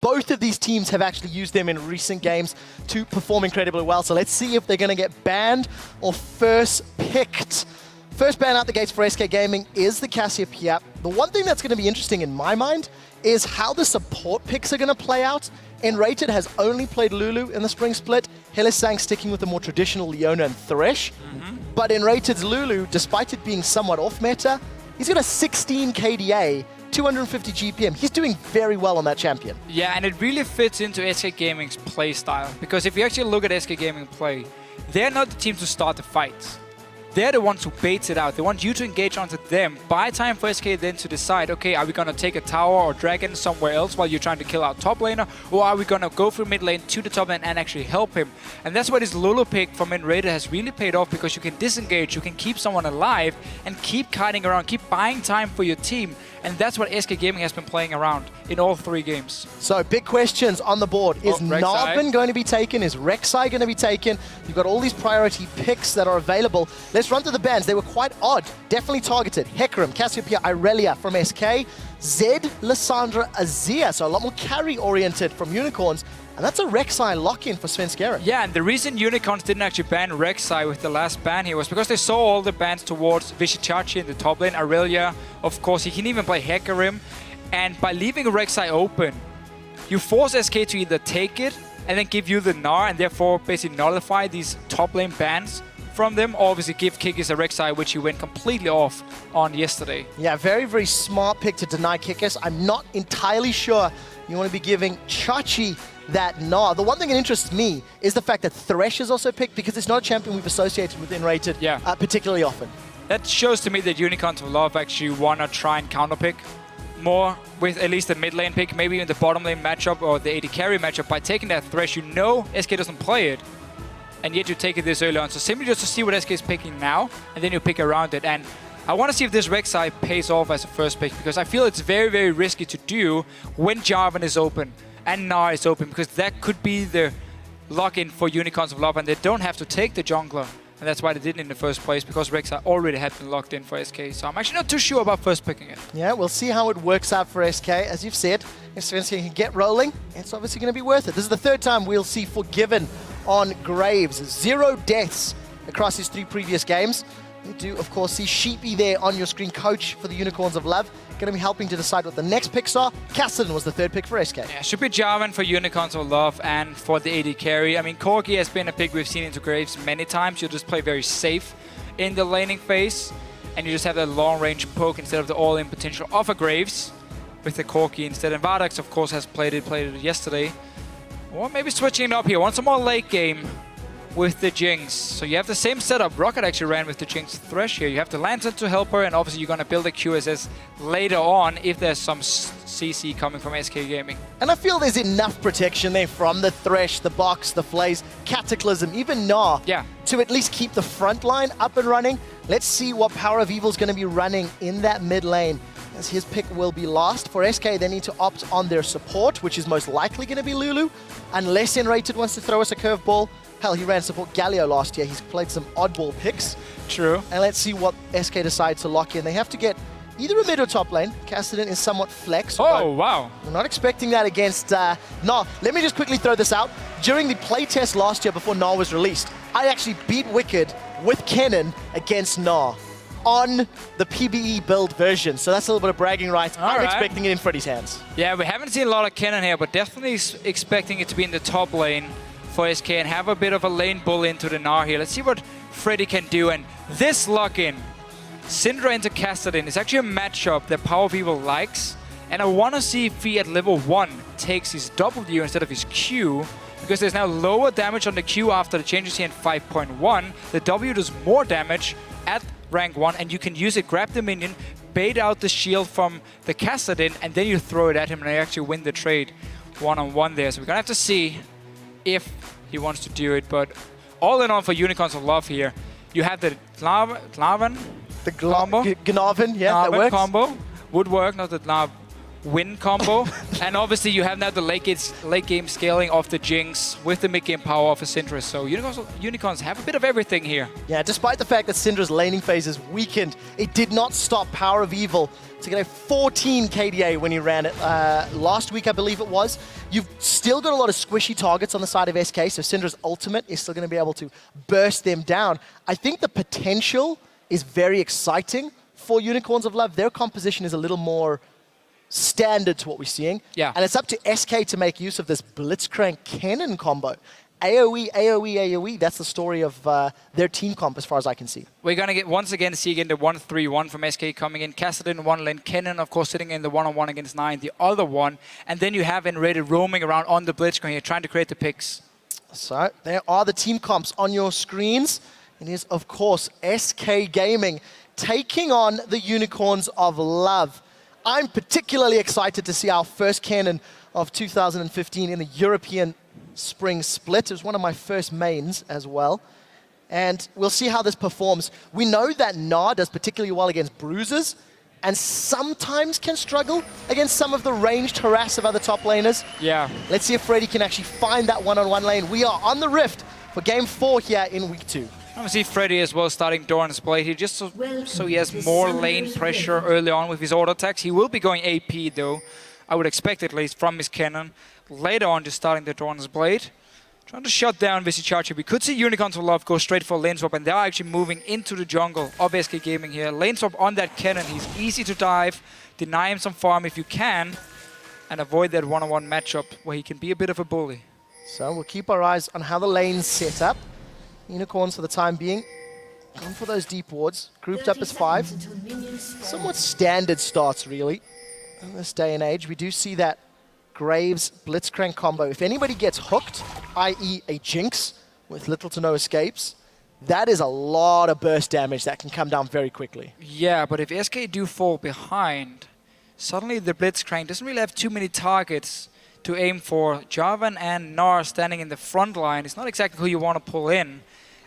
both of these teams have actually used them in recent games to perform incredibly well. So let's see if they're going to get banned or first picked. First ban out the gates for SK Gaming is the Cassiopeia. The one thing that's going to be interesting in my mind is how the support picks are going to play out. N-Rated has only played Lulu in the spring split. Hylissang sticking with the more traditional Leona and Thresh. But N-Rated's Lulu, despite it being somewhat off meta, he's got a 16 KDA, 250 GPM. He's doing very well on that champion. Yeah, and it really fits into SK Gaming's play style. Because if you actually look at SK Gaming play, they're not the team to start the fights. They're the ones who baits it out. They want you to engage onto them. Buy time for SK then to decide, okay, are we going to take a tower or dragon somewhere else while you're trying to kill our top laner? Or are we going to go through mid lane to the top lane and actually help him? And that's why this Lulu pick from N-Rated has really paid off, because you can disengage, you can keep someone alive and keep kiting around, keep buying time for your team. And that's what SK Gaming has been playing around in all 3 games. So big questions on the board. Is Narvin going to be taken? Is Rek'Sai going to be taken? You've got all these priority picks that are available. Let's run through the bans. They were quite odd. Definitely targeted. Hecarim, Cassiopeia, Irelia from SK. Zed, Lissandra, Azir. So a lot more carry-oriented from Unicorns. And that's a Rek'Sai lock-in for Svenskeren. Yeah, and the reason Unicorns didn't actually ban Rek'Sai with the last ban here was because they saw all the bans towards Vishichachi in the top lane, Irelia, of course, he can even play Hecarim. And by leaving Rek'Sai open, you force SK to either take it and then give you the Gnar and therefore basically nullify these top lane bans from them, or obviously give Kikis a Rek'Sai, which he went completely off on yesterday. Yeah, very, very smart pick to deny Kikis. I'm not entirely sure you want to be giving Chachi that Gnar. The one thing that interests me is the fact that Thresh is also picked, because it's not a champion we've associated with N-Rated particularly often. That shows to me that Unicorns of Love actually want to try and counterpick more with at least the mid lane pick, maybe even the bottom lane matchup or the AD carry matchup. By taking that Thresh, you know SK doesn't play it, and yet you take it this early on. So simply just to see what SK is picking now, and then you pick around it. And I want to see if this Rek'Sai pays off as a first pick, because I feel it's very, very risky to do when Jarvan is open and Gnar is open, because that could be the lock-in for Unicorns of Love, and they don't have to take the jungler. And that's why they didn't in the first place, because Rek'Sai already had been locked in for SK. So I'm actually not too sure about first picking it. Yeah, we'll see how it works out for SK. As you've said, if Svenskeren can get rolling, it's obviously going to be worth it. This is the 3rd time we'll see Forgiven on Graves. 0 deaths across his 3 previous games. You do, of course, see Sheepy there on your screen, coach for the Unicorns of Love. Going to be helping to decide what the next picks are. Kassadin was the 3rd pick for SK. Yeah, should be Jarvan for Unicorns of Love and for the AD carry. I mean, Corgi has been a pick we've seen into Graves many times. You just play very safe in the laning phase, and you just have that long-range poke instead of the all-in potential of a Graves with the Corgi instead. And Vardax, of course, has played it yesterday. Or maybe switching it up here. Want some more late game with the Jinx. So you have the same setup. Rocket actually ran with the Jinx Thresh here. You have the Lantern to help her, and obviously you're going to build a QSS later on if there's some CC coming from SK Gaming. And I feel there's enough protection there from the Thresh, the Box, the Flays, Cataclysm, even Gnar, to at least keep the front line up and running. Let's see what Power of Evil is going to be running in that mid lane, as his pick will be last. For SK, they need to opt on their support, which is most likely going to be Lulu, unless N-Rated wants to throw us a curveball. Hell, he ran support Galio last year. He's played some oddball picks. True. And let's see what SK decides to lock in. They have to get either a mid or top lane. Kassadin is somewhat flex. Oh, wow. We're not expecting that against Gnar. Let me just quickly throw this out. During the playtest last year before Gnar was released, I actually beat Wicked with Kennen against Gnar on the PBE build version. So that's a little bit of bragging rights. I'm expecting it in Freddy's hands. Yeah, we haven't seen a lot of Kennen here, but definitely expecting it to be in the top lane for SK and have a bit of a lane bull into the Gnar here. Let's see what Freddy can do. And this lock-in, Syndra into Kassadin, is actually a matchup that Power of Evil likes. And I want to see if he at level 1 takes his W instead of his Q, because there's now lower damage on the Q after the changes here in 5.1. The W does more damage at rank 1, and you can use it, grab the minion, bait out the shield from the Kassadin, and then you throw it at him and you actually win the trade one-on-one there. So we're going to have to see if he wants to do it, but all in all for Unicorns of Love here, you have the Glarvan, the combo. Gnarvan, yeah, that works. Combo would work, not the win combo. And obviously you have now the late game scaling of the Jinx with the mid game power of a Syndra. So Unicorns have a bit of everything here. Yeah, despite the fact that Syndra's laning phase is weakened, it did not stop Power of Evil to get a 14 KDA when he ran it last week, I believe it was. You've still got a lot of squishy targets on the side of SK, so Syndra's ultimate is still going to be able to burst them down. I think the potential is very exciting for Unicorns of Love. Their composition is a little more standard to what we're seeing. Yeah. And it's up to SK to make use of this Blitzcrank Cannon combo. AoE, AoE, AoE, that's the story of their team comp as far as I can see. We're going to get once again see again the 1-3-1 from SK coming in. Kassadin in one lane, Kennen of course sitting in the one-on-one against 9, the other one. And then you have Enrated roaming around on the Blitzcrank here trying to create the picks. So there are the team comps on your screens. It is of course SK Gaming taking on the Unicorns of Love. I'm particularly excited to see our first cannon of 2015 in the European Spring Split. It was one of my first mains as well. And we'll see how this performs. We know that Na does particularly well against bruisers and sometimes can struggle against some of the ranged harass of other top laners. Yeah. Let's see if Freddy can actually find that one-on-one lane. We are on the Rift for Game 4 here in Week 2. I see Freddy as well starting Doran's Blade here just so he has more lane pressure early on with his auto attacks. He will be going AP though, I would expect at least from his cannon. Later on just starting the Doran's Blade. Trying to shut down Visichachi. We could see Unicorns of Love go straight for lane swap and they are actually moving into the jungle of SK Gaming here. Lane swap on that cannon, he's easy to dive, deny him some farm if you can and avoid that one-on-one matchup where he can be a bit of a bully. So we'll keep our eyes on how the lane's set up. Unicorns for the time being, going for those deep wards, grouped up as 5. Somewhat standard starts really in this day and age. We do see that Graves Blitzcrank combo. If anybody gets hooked, i.e. a Jinx with little to no escapes, that is a lot of burst damage that can come down very quickly. Yeah, but if SK do fall behind, suddenly the Blitzcrank doesn't really have too many targets to aim for. Jarvan and Gnar standing in the front line is not exactly who you want to pull in.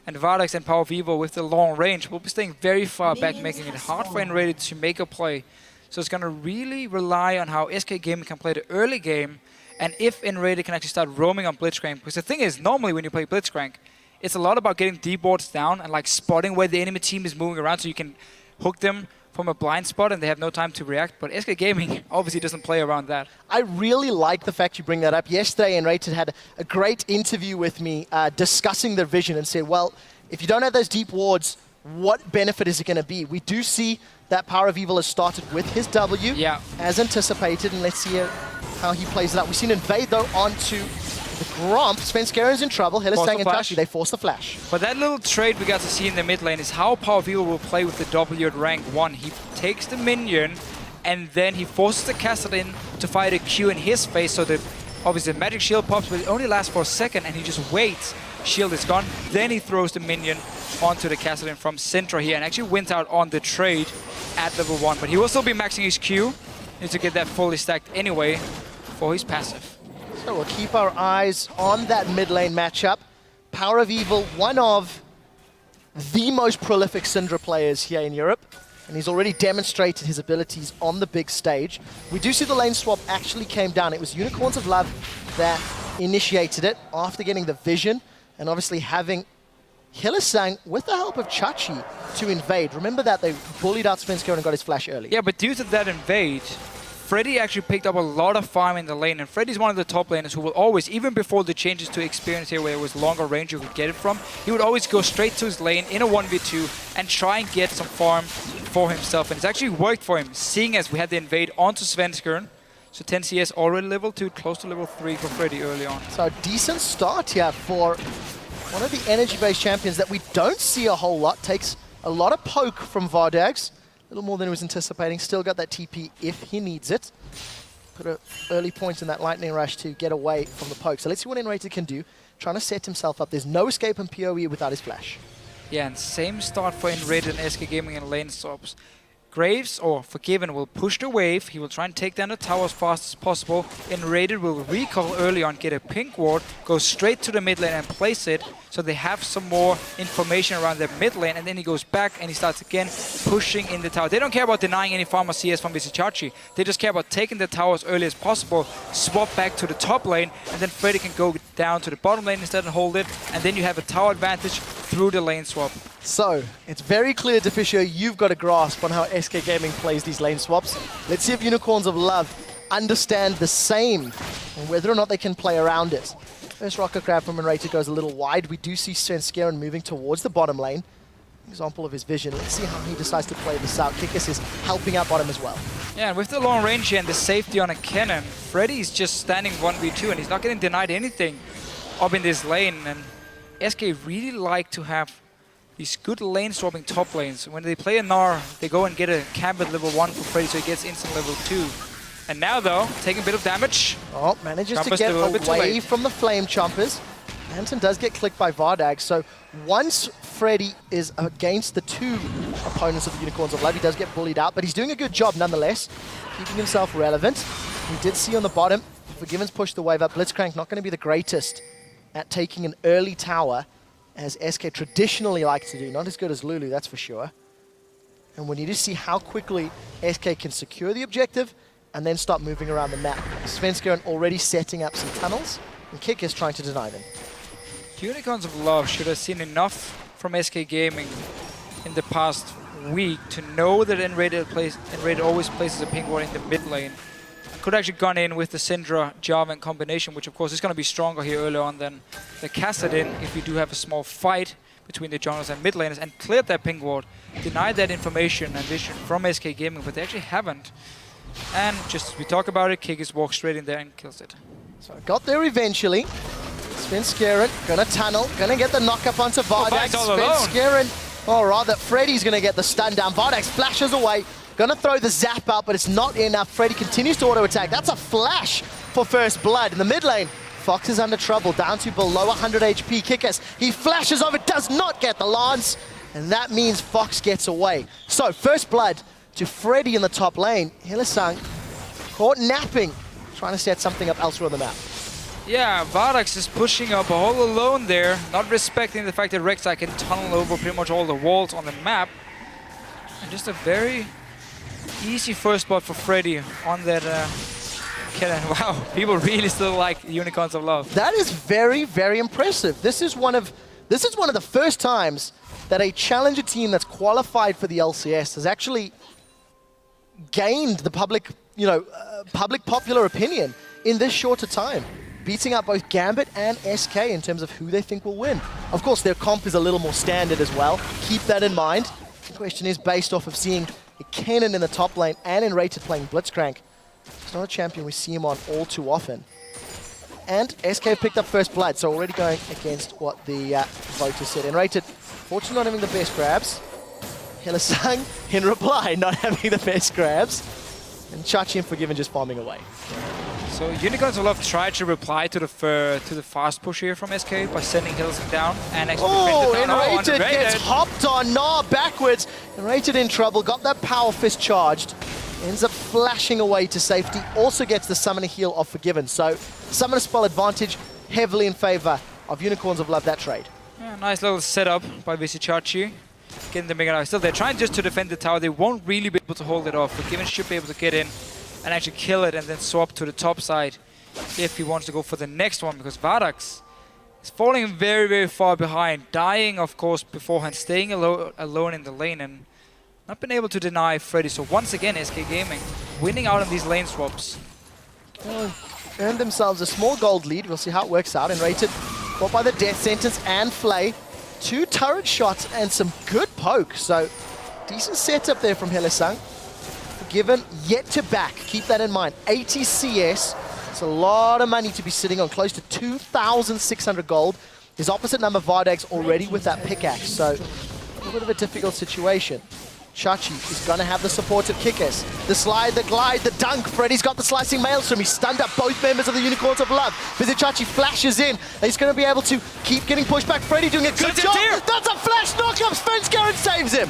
And Vardax and Power of Evil with the long range will be staying very far back, making it hard for Enrated to make a play. So it's going to really rely on how SK Gaming can play the early game and if Enrated can actually start roaming on Blitzcrank. Because the thing is, normally when you play Blitzcrank, it's a lot about getting deep wards down and like spotting where the enemy team is moving around so you can hook them from a blind spot and they have no time to react. But SK Gaming obviously doesn't play around that. I really like the fact you bring that up. Yesterday, Enrated had a great interview with me discussing their vision and said, well, if you don't have those deep wards, what benefit is it going to be? We do see that Power of Evil has started with his W, as anticipated, and let's see how he plays it out. We've seen Invade, though, onto the Gromp. Svenskeren is in trouble. Hillestang and Tashi, they force the flash. But that little trade we got to see in the mid lane is how Power of Evil will play with the W at rank 1. He takes the minion, and then he forces the Kassadin to fight a Q in his face, so that obviously the magic shield pops, but it only lasts for a second, and he just waits. Shield is gone. Then he throws the minion onto the Kassadin from Syndra here and actually wins out on the trade at level 1. But he will still be maxing his Q. Needs to get that fully stacked anyway for his passive. So we'll keep our eyes on that mid lane matchup. Power of Evil, one of the most prolific Syndra players here in Europe. And he's already demonstrated his abilities on the big stage. We do see the lane swap actually came down. It was Unicorns of Love that initiated it after getting the vision. And obviously having Hillestang with the help of Chachi to invade. Remember that they bullied out Svenskeren and got his flash early. Yeah, but due to that invade, Freddy actually picked up a lot of farm in the lane. And Freddy's one of the top laners who will always, even before the changes to experience here where it was longer range you could get it from, he would always go straight to his lane in a 1v2 and try and get some farm for himself. And it's actually worked for him, seeing as we had the invade onto Svenskeren. So 10 CS already level 2, close to level 3 for Freddy early on. So a decent start here for one of the energy-based champions that we don't see a whole lot. Takes a lot of poke from Vardax. A little more than he was anticipating. Still got that TP if he needs it. Put an early point in that lightning rush to get away from the poke. So let's see what Enrated can do. Trying to set himself up. There's no escape in PoE without his flash. Yeah, and same start for Enrated and SK Gaming in lane swaps. Graves or Forgiven will push the wave. He will try and take down the tower as fast as possible. Enrated will recall early on, get a pink ward, go straight to the mid lane and place it so they have some more information around their mid lane, and then he goes back and he starts again pushing in the tower. They don't care about denying any farm or CS from Visichachi. They just care about taking the tower as early as possible, swap back to the top lane, and then Freddy can go down to the bottom lane instead and hold it, and then you have a tower advantage through the lane swap. So, it's very clear, Deficio, you've got a grasp on how SK Gaming plays these lane swaps. Let's see if Unicorns of Love understand the same, and whether or not they can play around it. First Rocket Grab from Enrated goes a little wide. We do see Svenskeren moving towards the bottom lane. Example of his vision. Let's see how he decides to play this out. Kikis is helping out bottom as well. Yeah, and with the long range here and the safety on a cannon, Freddy's just standing 1v2 and he's not getting denied anything up in this lane. And SK really like to have these good lane swapping top lanes. When they play a Gnar, they go and get a camp at level 1 for Freddy so he gets instant level 2. And now though, taking a bit of damage. Oh, manages to get away from the Flame Chompers. Anton does get clicked by Vardag, so once Freddy is against the two opponents of the Unicorns of Love, he does get bullied out, but he's doing a good job nonetheless, keeping himself relevant. We did see on the bottom, Forgiven's pushed the wave up. Blitzcrank not going to be the greatest at taking an early tower, as SK traditionally like to do. Not as good as Lulu, that's for sure. And we need to see how quickly SK can secure the objective and then start moving around the map. Svenskeren already setting up some tunnels, and Kick is trying to deny them. Unicorns of Love should have seen enough from SK Gaming in the past week to know that Enrated always places a pink ward in the mid lane. Could actually gone in with the Syndra Jarvan combination, which of course is going to be stronger here earlier on than the Kassadin if you do have a small fight between the junglers and mid laners, and cleared that pink ward, denied that information and vision from SK Gaming, but they actually haven't. And just as we talk about it, Kikis walks straight in there and kills it. So got there eventually. Svenskeren gonna tunnel, gonna get the knock-up onto Vardax. Svenskeren, or rather, Freddy's gonna get the stun down. Vardax flashes away, gonna throw the zap out, but it's not enough. Freddy continues to auto-attack. That's a flash for first blood. In the mid lane, Fox is under trouble, down to below 100 HP. Kikis, he flashes over, does not get the lance, and that means Fox gets away. So, first blood to Freddy in the top lane. Hylissang caught napping, trying to set something up elsewhere on the map. Yeah, Vardax is pushing up all alone there, not respecting the fact that Rek'Sai can tunnel over pretty much all the walls on the map. And just a very easy first spot for Freddy on that cannon. Wow, people really still like Unicorns of Love. That is very, very impressive. This is one of the first times that a challenger team that's qualified for the LCS has actually gained the public, public popular opinion in this shorter time, beating out both Gambit and SK in terms of who they think will win. Of course, their comp is a little more standard as well. Keep that in mind. The question is based off of seeing a Kennen in the top lane and Enrated playing Blitzcrank. It's not a champion we see him on all too often. And SK picked up first blood, so already going against what the voters said. Enrated, fortunately not having the best grabs. Hylissang, in reply, not having the best grabs. And Chachi and Forgiven just farming away. So Unicorns of Love tried to reply to the fast push here from SK by sending Hylissang down and actually Enrated gets hopped on Gnar backwards. Enrated in trouble, got that power fist charged. Ends up flashing away to safety. Also gets the summoner heal of Forgiven. So summoner spell advantage heavily in favor of Unicorns of Love that trade. Yeah, nice little setup by Visichachi. Getting the Mega Knife. Still, they're trying just to defend the tower. They won't really be able to hold it off. Forgiven should be able to get in and actually kill it and then swap to the top side if he wants to go for the next one, because Vardax is falling very, very far behind. Dying, of course, beforehand. Staying alone in the lane and not been able to deny Freddy. So once again, SK Gaming winning out on these lane swaps. Earned themselves a small gold lead. We'll see how it works out. Enrated caught by the death sentence and Flay. 2 turret shots and some good poke. So decent setup there from Hylissang. Forgiven yet to back. Keep that in mind. 80 CS. It's a lot of money to be sitting on. Close to 2,600 gold. His opposite number, Vardax, already with that pickaxe. So a little bit of a difficult situation. Chachi is going to have the support of Kikis. The slide, the glide, the dunk. Freddy's got the slicing maelstrom. He stunned up both members of the Unicorns of Love. Visichachi flashes in. He's going to be able to keep getting pushed back. Freddy doing a good job. That's a flash knockup. Svenskeren saves him.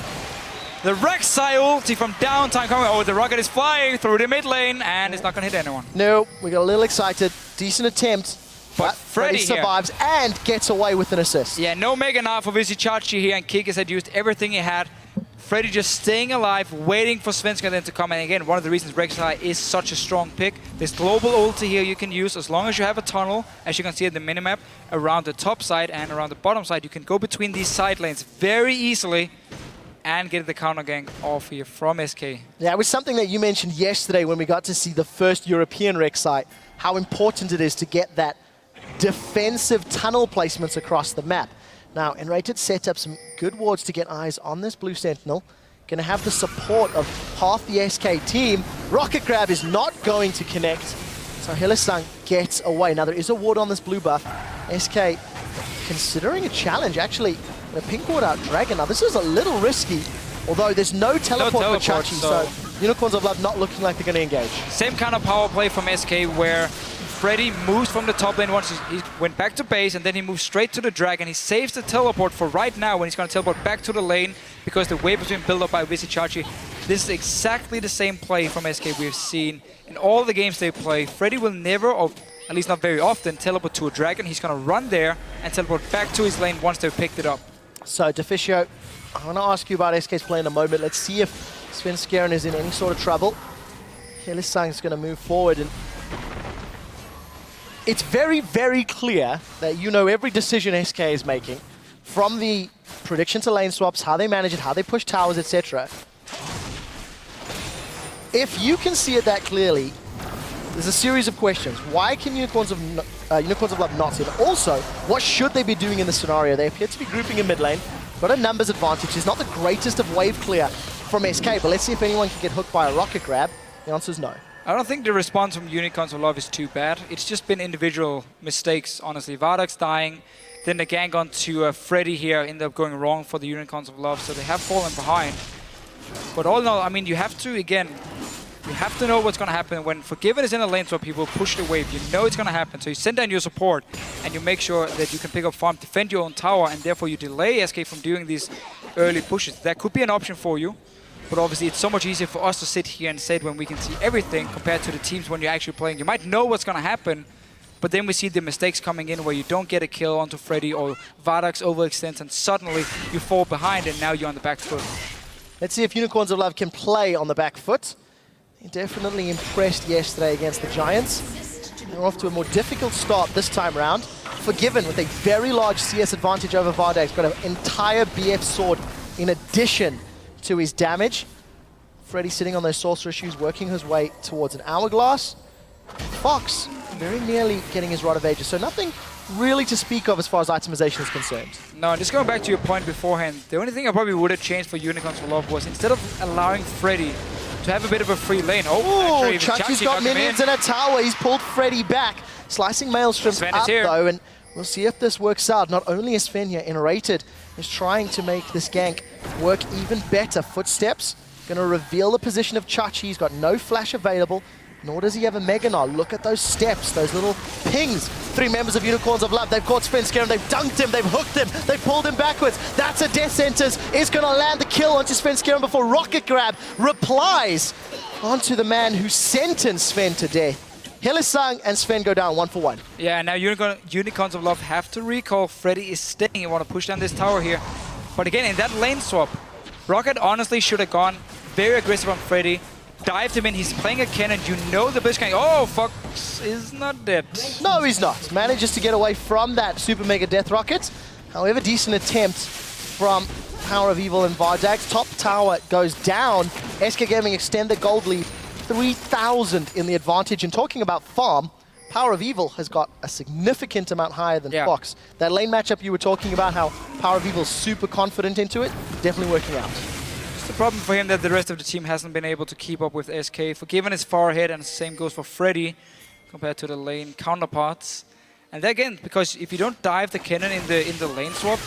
The Rek'Sai ulti from downtime coming. Oh, the rocket is flying through the mid lane, and it's not going to hit anyone. No, we got a little excited. Decent attempt. But Freddy survives and gets away with an assist. Yeah, no Mega Knife for Vizicachi here, and Kikis had used everything he had. Freddy just staying alive, waiting for Svenska then to come. And again, one of the reasons Rek'Sai is such a strong pick. This global ulti here you can use as long as you have a tunnel, as you can see in the minimap, around the top side and around the bottom side. You can go between these side lanes very easily and get the counter gank off here from SK. Yeah, it was something that you mentioned yesterday when we got to see the first European Rek'Sai, how important it is to get that defensive tunnel placements across the map. Now, Enrated set up some good wards to get eyes on this blue Sentinel. Going to have the support of half the SK team. Rocket Grab is not going to connect, so Hylissang gets away. Now, there is a ward on this blue buff. SK considering a challenge, actually, a pink ward out Dragon. Now, this is a little risky, although there's no teleport for Chachi, so Unicorns of Love not looking like they're going to engage. Same kind of power play from SK where Freddy moves from the top lane once he went back to base, and then he moves straight to the Dragon. He saves the teleport for right now when he's going to teleport back to the lane because the wave has been built up by Vizicachi. This is exactly the same play from SK we've seen in all the games they play. Freddy will never, or at least not very often, teleport to a Dragon. He's going to run there and teleport back to his lane once they've picked it up. So, Deficio, I want to ask you about SK's play in a moment. Let's see if Svenskeren is in any sort of trouble. Hylissang is going to move forward, and it's very, very clear that you know every decision SK is making, from the prediction to lane swaps, how they manage it, how they push towers, etc. If you can see it that clearly, there's a series of questions. Why can Unicorns of Love not see it? Also, what should they be doing in this scenario? They appear to be grouping in mid lane, got a numbers advantage. It's not the greatest of wave clear from SK, but let's see if anyone can get hooked by a rocket grab. The answer is no. I don't think the response from Unicorns of Love is too bad. It's just been individual mistakes, honestly. Vardak's dying, then the gank onto Freddy here ended up going wrong for the Unicorns of Love, so they have fallen behind. But all in all, I mean, you have to, again, you have to know what's going to happen. When Forgiven is in a lane swap, people push the wave. You know it's going to happen, so you send down your support, and you make sure that you can pick up farm, defend your own tower, and therefore you delay SK from doing these early pushes. That could be an option for you. But obviously, it's so much easier for us to sit here and say it when we can see everything compared to the teams when you're actually playing. You might know what's going to happen, but then we see the mistakes coming in where you don't get a kill onto Freddy or Vardak's overextends, and suddenly you fall behind and now you're on the back foot. Let's see if Unicorns of Love can play on the back foot. They definitely impressed yesterday against the Giants. They're off to a more difficult start this time around. Forgiven with a very large CS advantage over Vardak. He's got an entire BF sword in addition to his damage. Freddy sitting on those sorcerer shoes, working his way towards an hourglass. Fox very nearly getting his Rod of Ages, so nothing really to speak of as far as itemization is concerned. No, just going back to your point beforehand, the only thing I probably would have changed for Unicorns of Love was instead of allowing Freddy to have a bit of a free lane. Oh, Chachi's got minions and a tower. He's pulled Freddy back. Slicing Maelstrom up though, and we'll see if this works out. Not only is Sven here Enrated, is trying to make this gank work even better. Footsteps, going to reveal the position of Chachi. He's got no flash available, nor does he have a Mega Gnar. Look at those steps, those little pings. Three members of Unicorns of Love. They've caught Svenskeren, they've dunked him, they've hooked him, they've pulled him backwards. That's a Death Sentence. Is going to land the kill onto Svenskeren before Rocket Grab replies onto the man who sentenced Sven to death. Hylissang and Sven go down 1-for-1. Yeah, now Unicorns of Love have to recall. Freddy is staying. You want to push down this tower here. But again, in that lane swap, Rocket honestly should have gone very aggressive on Freddy. Dived him in. He's playing a cannon. You know the Blitzcrank. Oh, Fox is not dead. No, he's not. Manages to get away from that Super Mega Death Rocket. However, decent attempt from Power of Evil and Vardak. Top tower goes down. SK Gaming extend the gold lead. 3,000 in the advantage. And talking about farm, Power of Evil has got a significant amount higher than Fox. That lane matchup you were talking about, how Power of Evil's super confident into it, definitely working out. It's the problem for him that the rest of the team hasn't been able to keep up with SK. Forgiven is far ahead, and the same goes for Freddy compared to the lane counterparts. And again, because if you don't dive the cannon in the lane swap,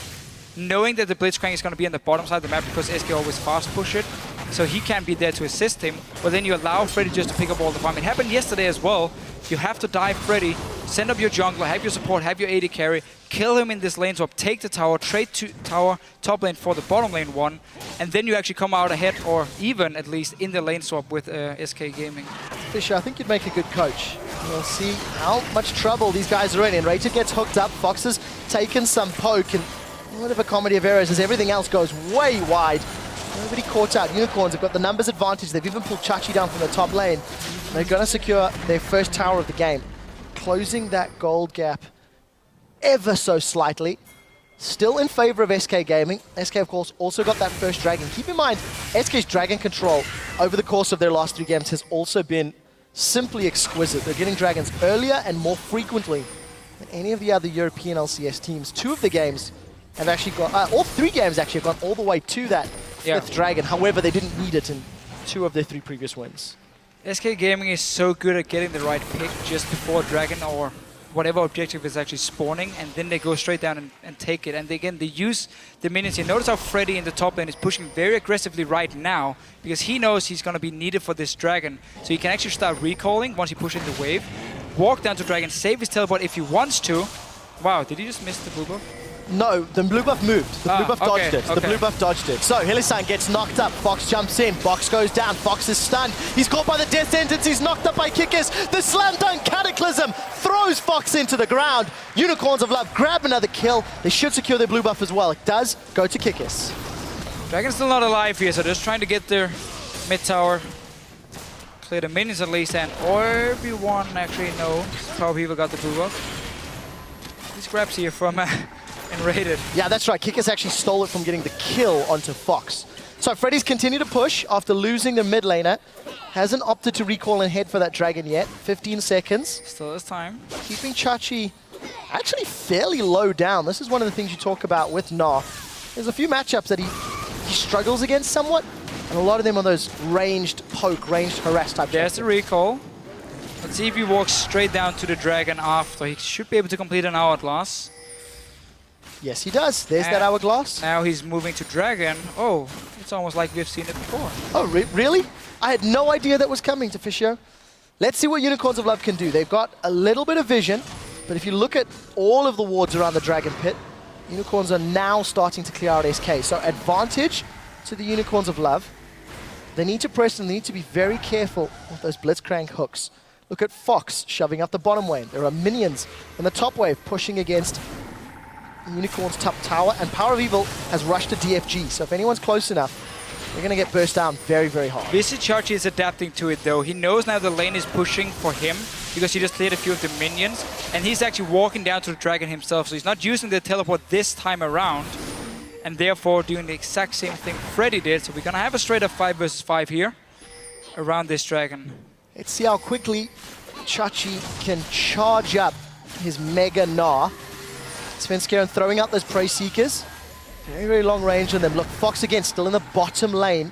knowing that the Blitzcrank is going to be on the bottom side of the map because SK always fast push it, so he can't be there to assist him, but then you allow Freddy just to pick up all the farm. It happened yesterday as well. You have to dive Freddy, send up your jungler, have your support, have your AD carry, kill him in this lane swap, take the tower, trade to tower, top lane for the bottom lane one, and then you actually come out ahead, or even at least in the lane swap with SK Gaming. Fisher, I think you'd make a good coach. We'll see how much trouble these guys are in. And Rated gets hooked up, Fox has taken some poke, and a bit of a comedy of errors as everything else goes way wide. Nobody caught out. Unicorns have got the numbers advantage. They've even pulled Chachi down from the top lane. They're going to secure their first tower of the game, closing that gold gap ever so slightly. Still in favor of SK Gaming. SK, of course, also got that first dragon. Keep in mind, SK's dragon control over the course of their last 3 games has also been simply exquisite. They're getting dragons earlier and more frequently than any of the other European LCS teams. 2 of the games have actually got, all 3 games actually have gone all the way to that 5th dragon. However, they didn't need it in 2 of their 3 previous wins. SK Gaming is so good at getting the right pick just before dragon or whatever objective is actually spawning, and then they go straight down and take it. And again, they use the minions here. Notice how Freddy in the top lane is pushing very aggressively right now, because he knows he's going to be needed for this dragon. So he can actually start recalling once he pushes the wave, walk down to dragon, save his teleport if he wants to. Wow, did he just miss the blue buff? No, the blue buff moved. The blue buff dodged it. The blue buff dodged it. So Hilisan gets knocked up. Fox jumps in. Box goes down. Fox is stunned. He's caught by the death sentence. He's knocked up by Kickers. The slam dunk cataclysm throws Fox into the ground. Unicorns of Love grab another kill. They should secure their blue buff as well. It does go to Kickers. Dragon's still not alive here, so just trying to get their mid tower. Clear the minions at least, and everyone actually knows how people got the blue buff. These grabs here from and Rated. Yeah, that's right. Kickers actually stole it from getting the kill onto Fox. So Freddy's continue to push after losing the mid laner. Hasn't opted to recall and head for that dragon yet. 15 seconds. Still has time. Keeping Chachi actually fairly low down. This is one of the things you talk about with Nah. There's a few matchups that he struggles against somewhat, and a lot of them are those ranged poke, ranged harass type. There's the recall. Let's see if he walks straight down to the dragon after. He should be able to complete an hourglass. Yes, he does. There's that hourglass. Now he's moving to dragon. Oh, it's almost like we've seen it before. Oh, really? I had no idea that was coming to Fisher. Let's see what Unicorns of Love can do. They've got a little bit of vision, but if you look at all of the wards around the dragon pit, Unicorns are now starting to clear out SK. So advantage to the Unicorns of Love. They need to press and they need to be very careful with those Blitzcrank hooks. Look at Fox shoving up the bottom wave. There are minions in the top wave pushing against Unicorn's top tower, and Power of Evil has rushed to DFG, so if anyone's close enough, they're going to get burst down very, very hard. Chachi is adapting to it though. He knows now the lane is pushing for him because he just cleared a few of the minions, and he's actually walking down to the dragon himself, so he's not using the teleport this time around, and therefore doing the exact same thing Freddy did. So we're going to have a straight up 5 versus 5 here around this dragon. Let's see how quickly Chachi can charge up his Mega Nah. Svenskeren throwing out those Prey Seekers. Very, very long range on them. Look, Fox again, still in the bottom lane.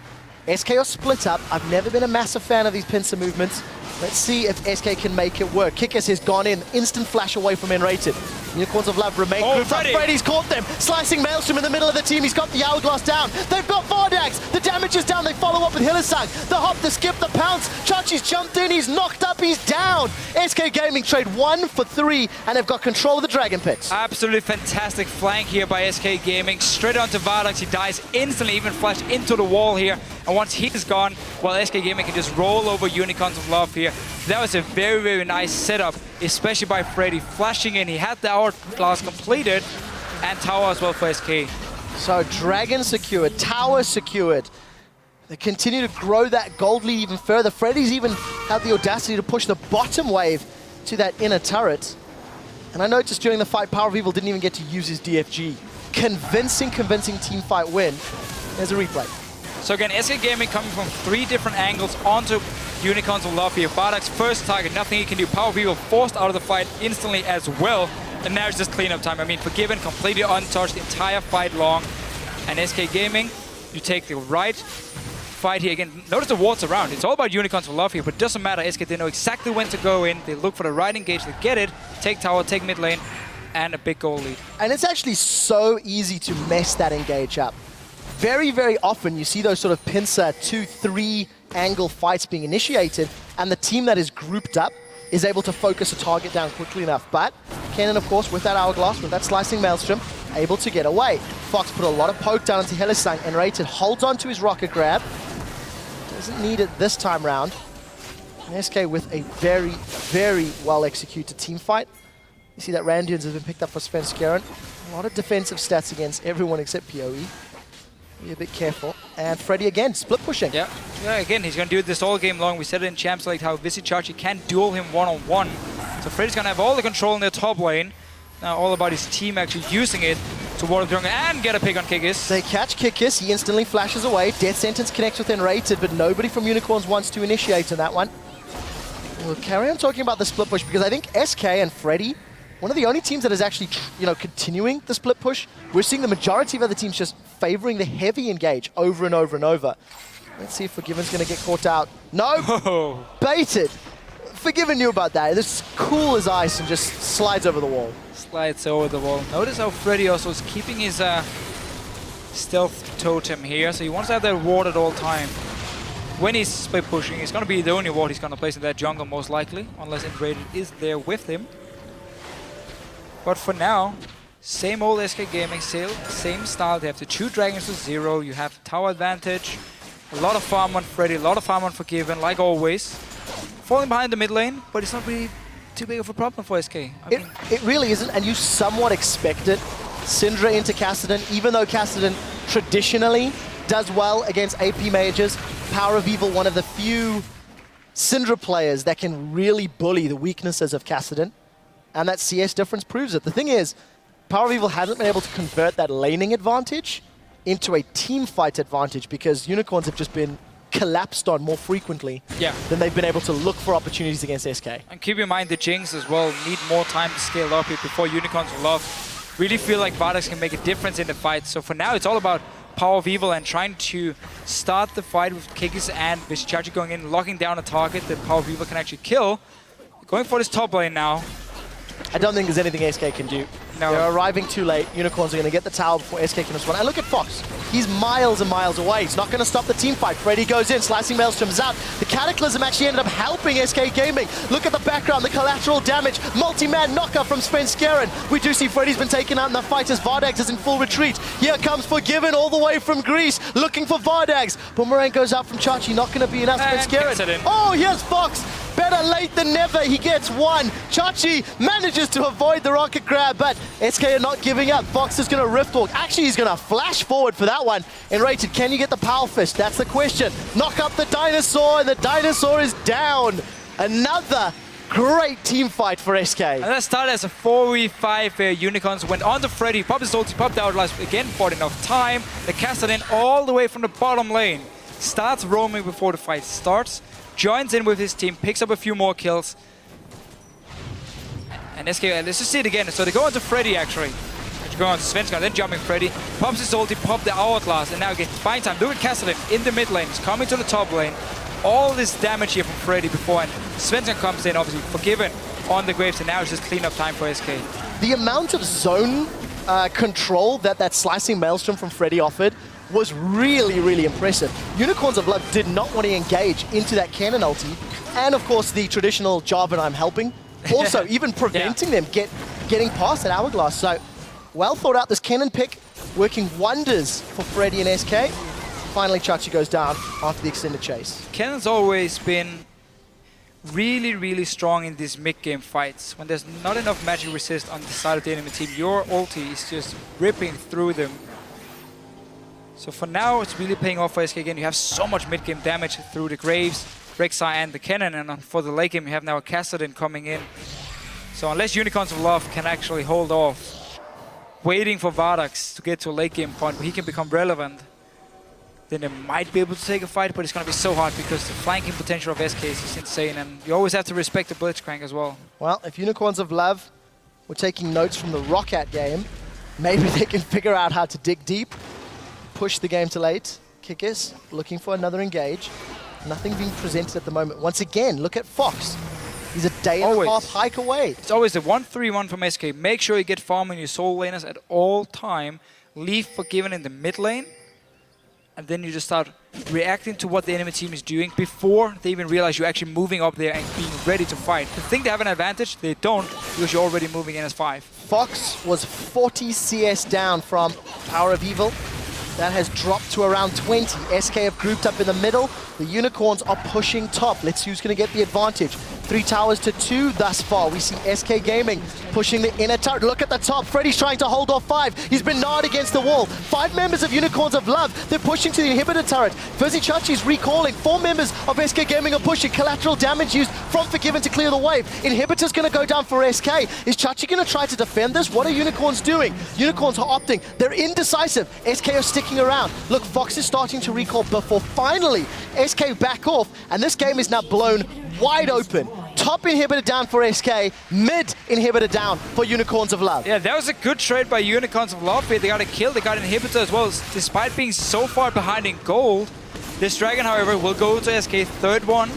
SK are split up. I've never been a massive fan of these pincer movements. Let's see if SK can make it work. Kickers has gone in. Instant flash away from Enrated. Unicorns of Love remain grouped up. Freddy's caught them. Slicing Maelstrom in the middle of the team. He's got the hourglass down. They've got Vardags. The damage is down. They follow up with Hilisan. The hop, the skip, the pounce. Chachi's jumped in. He's knocked up. He's down. SK Gaming trade 1 for 3, and they've got control of the Dragon Pit. Absolutely fantastic flank here by SK Gaming. Straight onto Vardags. He dies instantly, even flashed into the wall here. And once he's gone, well, SK Gaming can just roll over Unicorns of Love here. That was a very, very nice setup, especially by Freddy. Flashing in, he had the hourglass completed, and tower as well for SK. So Dragon secured, tower secured. They continue to grow that gold lead even further. Freddy's even had the audacity to push the bottom wave to that inner turret. And I noticed during the fight, Power of Evil didn't even get to use his DFG. Convincing team fight win. There's a replay. So again, SK Gaming coming from 3 different angles onto Unicorns of Love here. Vardags first target, nothing he can do. Power of Evil forced out of the fight instantly as well. And now it's just cleanup time. I mean, Forgiven completely untouched the entire fight long. And SK Gaming, you take the right fight here again. Notice the wards around. It's all about Unicorns of Love here, but it doesn't matter. SK, they know exactly when to go in. They look for the right engage, they get it, take tower, take mid lane, and a big goal lead. And it's actually so easy to mess that engage up. Very, very often you see those sort of pincer 2-3 angle fights being initiated, and the team that is grouped up is able to focus a target down quickly enough. But Kennen, of course, with that Hourglass, with that slicing Maelstrom, able to get away. Fox put a lot of poke down into Hylissang, and Rated holds on to his rocket grab. Doesn't need it this time round. SK with a very, very well-executed team fight. You see that Randians has been picked up for Svenskeren. A lot of defensive stats against everyone except PoE. Be a bit careful. And Freddy again, split pushing. Yeah, again, he's going to do this all game long. We said it in Champs League how Visichachi can duel him one-on-one. So Freddy's going to have all the control in the top lane. Now all about his team actually using it to ward the jungle and get a pick on Kikis. They catch Kikis, he instantly flashes away. Death Sentence connects with Enrated, but nobody from Unicorns wants to initiate in that one. We'll carry on talking about the split push because I think SK and Freddy, one of the only teams that is actually, continuing the split push. We're seeing the majority of other teams just favoring the heavy engage over and over and over. Let's see if Forgiven's going to get caught out. No! Oh. Baited! Forgiven knew about that. This cool as ice and just slides over the wall. Slides over the wall. Notice how Freddy also is keeping his stealth totem here, so he wants to have that ward at all time. When he's split pushing, it's going to be the only ward he's going to place in that jungle most likely, unless Invaded is there with him. But for now, same old SK Gaming, same style. They have the 2 dragons to 0. You have tower advantage. A lot of farm on Freddy, a lot of farm on Forgiven, like always. Falling behind the mid lane, but it's not really too big of a problem for SK. It really isn't, and you somewhat expect it. Syndra into Kassadin, even though Kassadin traditionally does well against AP mages. Power of Evil, one of the few Syndra players that can really bully the weaknesses of Kassadin. And that CS difference proves it. The thing is, Power of Evil hasn't been able to convert that laning advantage into a team fight advantage because Unicorns have just been collapsed on more frequently than they've been able to look for opportunities against SK. And keep in mind the Jinx as well need more time to scale up here before Unicorns will love. Really feel like Vardax can make a difference in the fight. So for now, it's all about Power of Evil and trying to start the fight with Kikis and Visichachi going in, locking down a target that Power of Evil can actually kill. Going for this top lane now. I don't think there's anything SK can do. No. They're arriving too late. Unicorns are going to get the tower before SK can respond. And look at Fox. He's miles and miles away. He's not going to stop the team fight. Freddy goes in, slicing Maelstrom's out. The Cataclysm actually ended up helping SK Gaming. Look at the background, the collateral damage. Multi-man knocker from Svenskeren. We do see Freddy's been taken out in the fight as Vardags is in full retreat. Here comes Forgiven all the way from Greece, looking for Vardags. Boomerang goes out from Chachi, not going to be enough. Svenskeren. Oh, here's Fox. Better late than never, he gets one. Chachi manages to avoid the rocket grab, but SK are not giving up. Fox is going to Rift Walk. Actually, he's going to flash forward for that one. And Rated, can you get the Power Fist? That's the question. Knock up the Dinosaur, and the Dinosaur is down. Another great team fight for SK. And that started as a 4v5 Unicorns. Went on to Freddy, popped his ulti, popped out last again, bought enough time. They cast it in all the way from the bottom lane. Starts roaming before the fight starts. Joins in with his team, picks up a few more kills. And SK, let's just see it again. So they go on to Freddy actually. Going on to Svenskeren, then jumping Freddy. Pops his ulti, pop the Hourglass, and now gets buying time. Look at Kassadin in the mid lane. He's coming to the top lane. All this damage here from Freddy before, and Svenskeren comes in, obviously Forgiven on the Graves, and now it's just clean up time for SK. The amount of zone control that slicing Maelstrom from Freddy offered was really, really impressive. Unicorns of Love did not want to engage into that cannon ulti, and of course the traditional Jarvan I'm helping, also even preventing them getting past that Hourglass. So well thought out, this cannon pick working wonders for Freddy and SK. Finally Chachi goes down after the extended chase. Cannon's always been really, really strong in these mid-game fights. When there's not enough magic resist on the side of the enemy team, your ulti is just ripping through them. So for now, it's really paying off for SK again. You have so much mid-game damage through the Graves, Rek'Sai, and the Cannon, and for the late game, you have now a Kassadin coming in. So unless Unicorns of Love can actually hold off, waiting for Vardax to get to a late game point where he can become relevant, then they might be able to take a fight, but it's going to be so hard because the flanking potential of SK is insane, and you always have to respect the Blitzcrank as well. Well, if Unicorns of Love were taking notes from the Roccat game, maybe they can figure out how to dig deep. Push the game to late. Kikis looking for another engage. Nothing being presented at the moment. Once again, look at Fox. He's a day and a half hike away. It's always a 1-3-1 from SK. Make sure you get farming your soul laners at all time. Leave Forgiven in the mid lane. and then you just start reacting to what the enemy team is doing before they even realize you're actually moving up there and being ready to fight. They think they have an advantage, they don't, because you're already moving in as 5. Fox was 40 CS down from Power of Evil. That has dropped to around 20. SK have grouped up in the middle. The Unicorns are pushing top. Let's see who's going to get the advantage. 3 towers to 2 thus far. We see SK Gaming pushing the inner turret. Look at the top. Freddy's trying to hold off 5. He's been gnawed against the wall. 5 members of Unicorns of Love. They're pushing to the inhibitor turret. Fuzzy Chachi's recalling. 4 members of SK Gaming are pushing. Collateral damage used from Forgiven to clear the wave. Inhibitor's going to go down for SK. Is Chachi going to try to defend this? What are Unicorns doing? Unicorns are opting. They're indecisive. SK are sticking around. Look, Fox is starting to recall before finally SK back off. And this game is now blown wide open. Top inhibitor down for SK, mid inhibitor down for Unicorns of Love. Yeah, that was a good trade by Unicorns of Love. They got a kill, they got inhibitor as well, despite being so far behind in gold. This Dragon, however, will go to SK. Third one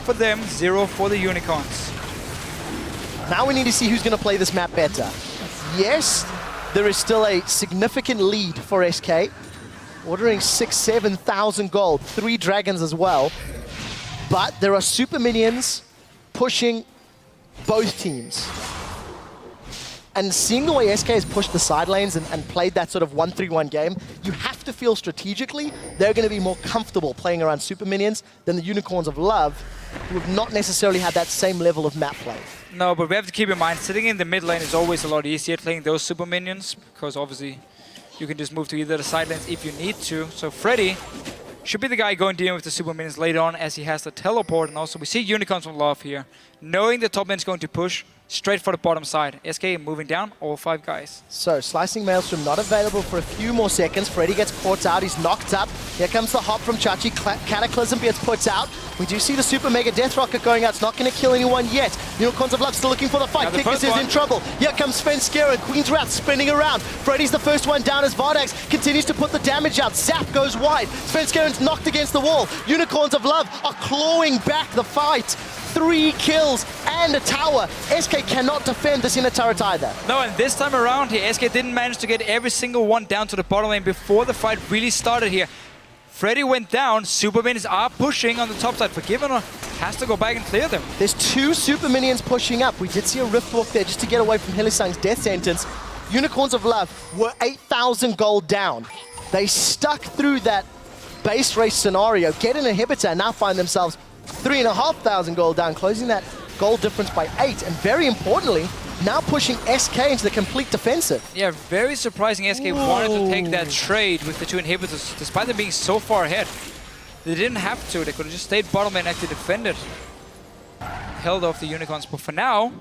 for them, 0 for the Unicorns. Now we need to see who's going to play this map better. Yes, there is still a significant lead for SK. Ordering 6,000-7,000 gold, 3 dragons as well. But there are super minions pushing both teams. And seeing the way SK has pushed the side lanes and played that sort of 1-3-1 game, you have to feel strategically they're going to be more comfortable playing around super minions than the Unicorns of Love, who have not necessarily had that same level of map play. No, but we have to keep in mind, sitting in the mid lane is always a lot easier playing those super minions, because obviously you can just move to either the side lanes if you need to. So Freddy should be the guy going dealing with the super minions later on, as he has the teleport. And also we see Unicorns of Love here, knowing the top lane is going to push straight for the bottom side. SK moving down, all 5 guys. So, Slicing Maelstrom not available for a few more seconds. Freddy gets caught out, he's knocked up. Here comes the hop from Chachi. Cataclysm gets put out. We do see the Super Mega Death Rocket going out. It's not going to kill anyone yet. Unicorns of Love still looking for the fight. Kickus is in trouble. Here comes Svenskeren. Queen's Wrath spinning around. Freddy's the first one down as Vardax continues to put the damage out. Zap goes wide. Svenskeren's knocked against the wall. Unicorns of Love are clawing back the fight. 3 kills and a tower. SK cannot defend this inner turret either. No, and this time around here, SK didn't manage to get every single one down to the bottom lane before the fight really started here. Freddy went down, super minions are pushing on the top side. Forgiven has to go back and clear them. There's 2 super minions pushing up. We did see a rift walk there just to get away from Hillisang's death sentence. Unicorns of Love were 8,000 gold down. They stuck through that base race scenario, get an inhibitor, and now find themselves 3,500 gold down, closing that gold difference by 8. And very importantly, now pushing SK into the complete defensive. Yeah, very surprising. SK wanted to take that trade with the 2 inhibitors, despite them being so far ahead. They didn't have to. They could have just stayed bottom and actually defended. Held off the Unicorns. But for now,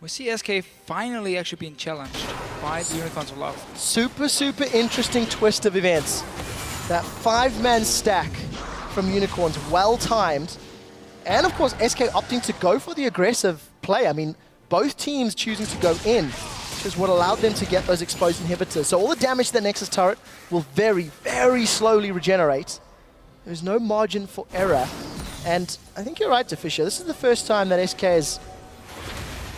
we see SK finally actually being challenged by the Unicorns of Love. Super, super interesting twist of events. That 5-man stack from Unicorns, well-timed. And of course, SK opting to go for the aggressive play. I mean, both teams choosing to go in, which is what allowed them to get those exposed inhibitors. So all the damage to the Nexus turret will very, very slowly regenerate. There's no margin for error. And I think you're right, Fisher. This is the first time that SK has